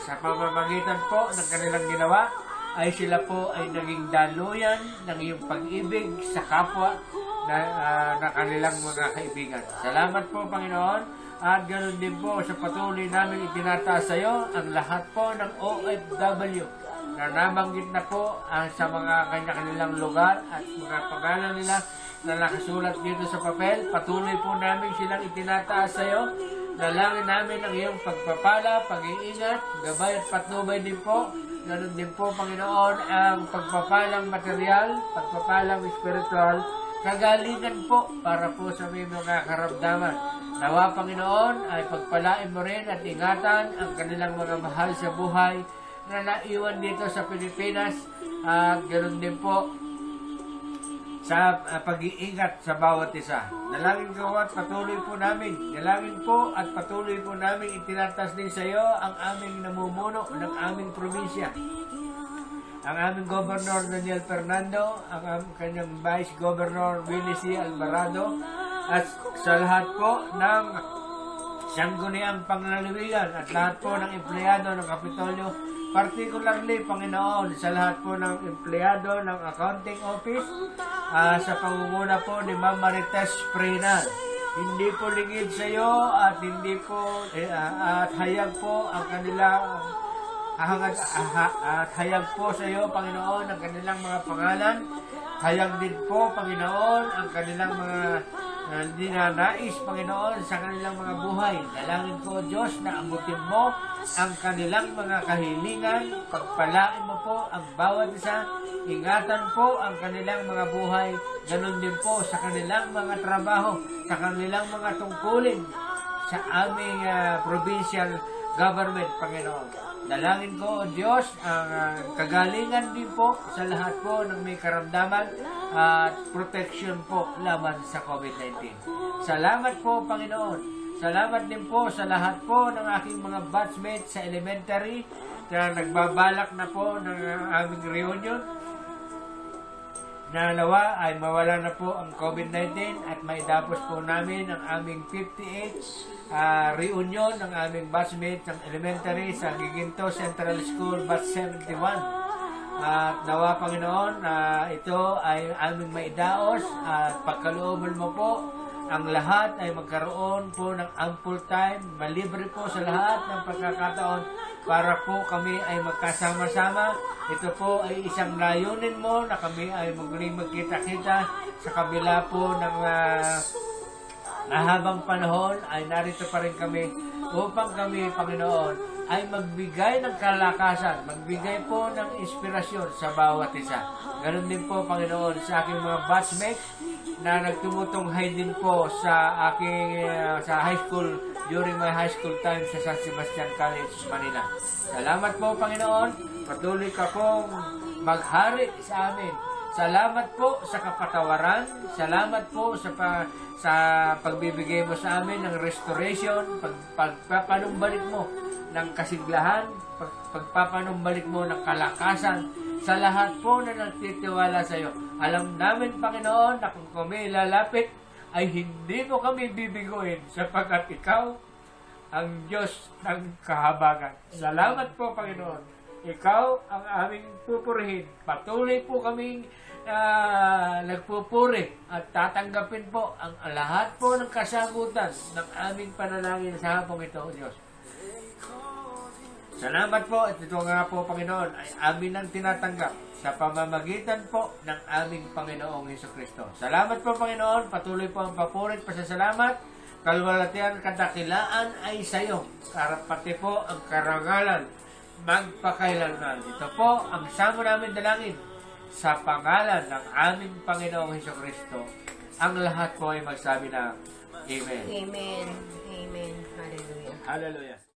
sa pamamagitan po ng kanilang ginawa, ay sila po ay naging daluyan ng iyong pag-ibig sa kapwa na kanilang mga kaibigan. Salamat po, Panginoon. At ganoon din po sa patuloy namin itinataas sa iyo ang lahat po ng OFW na nabanggit na po sa mga kanilang lugar at mga pangalan nila na nakasulat dito sa papel. Patuloy po namin silang itinataas sa iyo. Dalangin namin ang iyong pagpapala, pag-iingat, gabay at patnubay din po. Ganoon din po, Panginoon, ang pagpapalang material, pagpapalang spiritual, kagalingan po para po sa may mga karamdaman. Nawa, Panginoon, ay pagpalain mo rin at ingatan ang kanilang mga mahal sa buhay na naiwan dito sa Pilipinas. At ganoon din po sa pag-iingat sa bawat isa. Dalangin ko at patuloy po namin. Dalangin po at patuloy po namin itinatas din sa iyo ang aming namumuno ng aming probinsya. Ang aming Governor Daniel Fernando, ang kanyang Vice Governor Willie C. Alvarado, at sa lahat po ng sangguniang panglalawigan at lahat po ng empleyado ng Kapitolyo, particularly, Panginoon, sa lahat po ng empleyado ng Accounting Office, sa pangunguna po ni Ma'am Marites Prenal. Hindi po lingid sa iyo at hindi po at hayag po ang kanilang at hayag po sa iyo, Panginoon, ang kanilang mga pangalan. Hayag din po, Panginoon, ang kanilang mga dinanais, Panginoon, sa kanilang mga buhay. Dalangin ko, Diyos, na abutin mo ang kanilang mga kahilingan. Pagpalain mo po ang bawat isa. Ingatan po ang kanilang mga buhay. Ganon din po sa kanilang mga trabaho, sa kanilang mga tungkulin sa aming provincial government, Panginoon. Dalangin ko, O Diyos, ang kagalingan din po sa lahat po ng may karamdaman at protection po laban sa COVID-19. Salamat po, Panginoon. Salamat din po sa lahat po ng aking mga batchmates sa elementary na nagbabalak na po ng aming reunion. Na nawa ay mawala na po ang COVID-19 at maidapos po namin ang aming 58th reunion ng aming batchmates ng elementary sa Giginto Central School, Batch 71. At nawa, Panginoon, ito ay aming maidaos at pagkalooban mo po, ang lahat ay magkaroon po ng ample time, malibre po sa lahat ng pagkakataon para po kami ay magkasama-sama. Ito po ay isang layunin mo na kami ay muling magkita-kita sa kabila po ng habang panahon ay narito pa rin kami upang kami, Panginoon, ay magbigay ng kalakasan, magbigay po ng inspirasyon sa bawat isa. Ganon din po, Panginoon, sa aking mga batchmates na nagtumutunghay din po sa aking sa high school during my high school time sa San Sebastian College, Manila. Salamat po, Panginoon. Patuloy ka pong maghari sa amin. Salamat po sa kapatawaran. Salamat po sa pagbibigay mo sa amin ng restoration, pagpapanumbalik mo ng kasiglahan, pagpapanumbalik mo ng kalakasan sa lahat po na nagtitiwala sa iyo. Alam namin, Panginoon, na kung kami lalapit, ay hindi mo kami bibiguin sapagkat ikaw ang Diyos ng kahabagan. Salamat po, Panginoon. Ikaw ang aming pupurihin. Patuloy po kaming nagpupuri at tatanggapin po ang lahat po ng kasagutan ng aming panalangin sa hapong ito, Diyos. Salamat po at ito nga po, Panginoon, ay amin ang tinatanggap sa pamamagitan po ng aming Panginoong Hesukristo. Salamat po, Panginoon. Patuloy po ang papurit, pasasalamat, kalwalatian, kadakilaan ay sa iyo. Pati po ang karangalan magpakailanman. Ito po ang samo namin dalangin sa pangalan ng aming Panginoong Hesukristo. Ang lahat po ay magsabi ng Amen. Amen. Amen. Hallelujah. Hallelujah.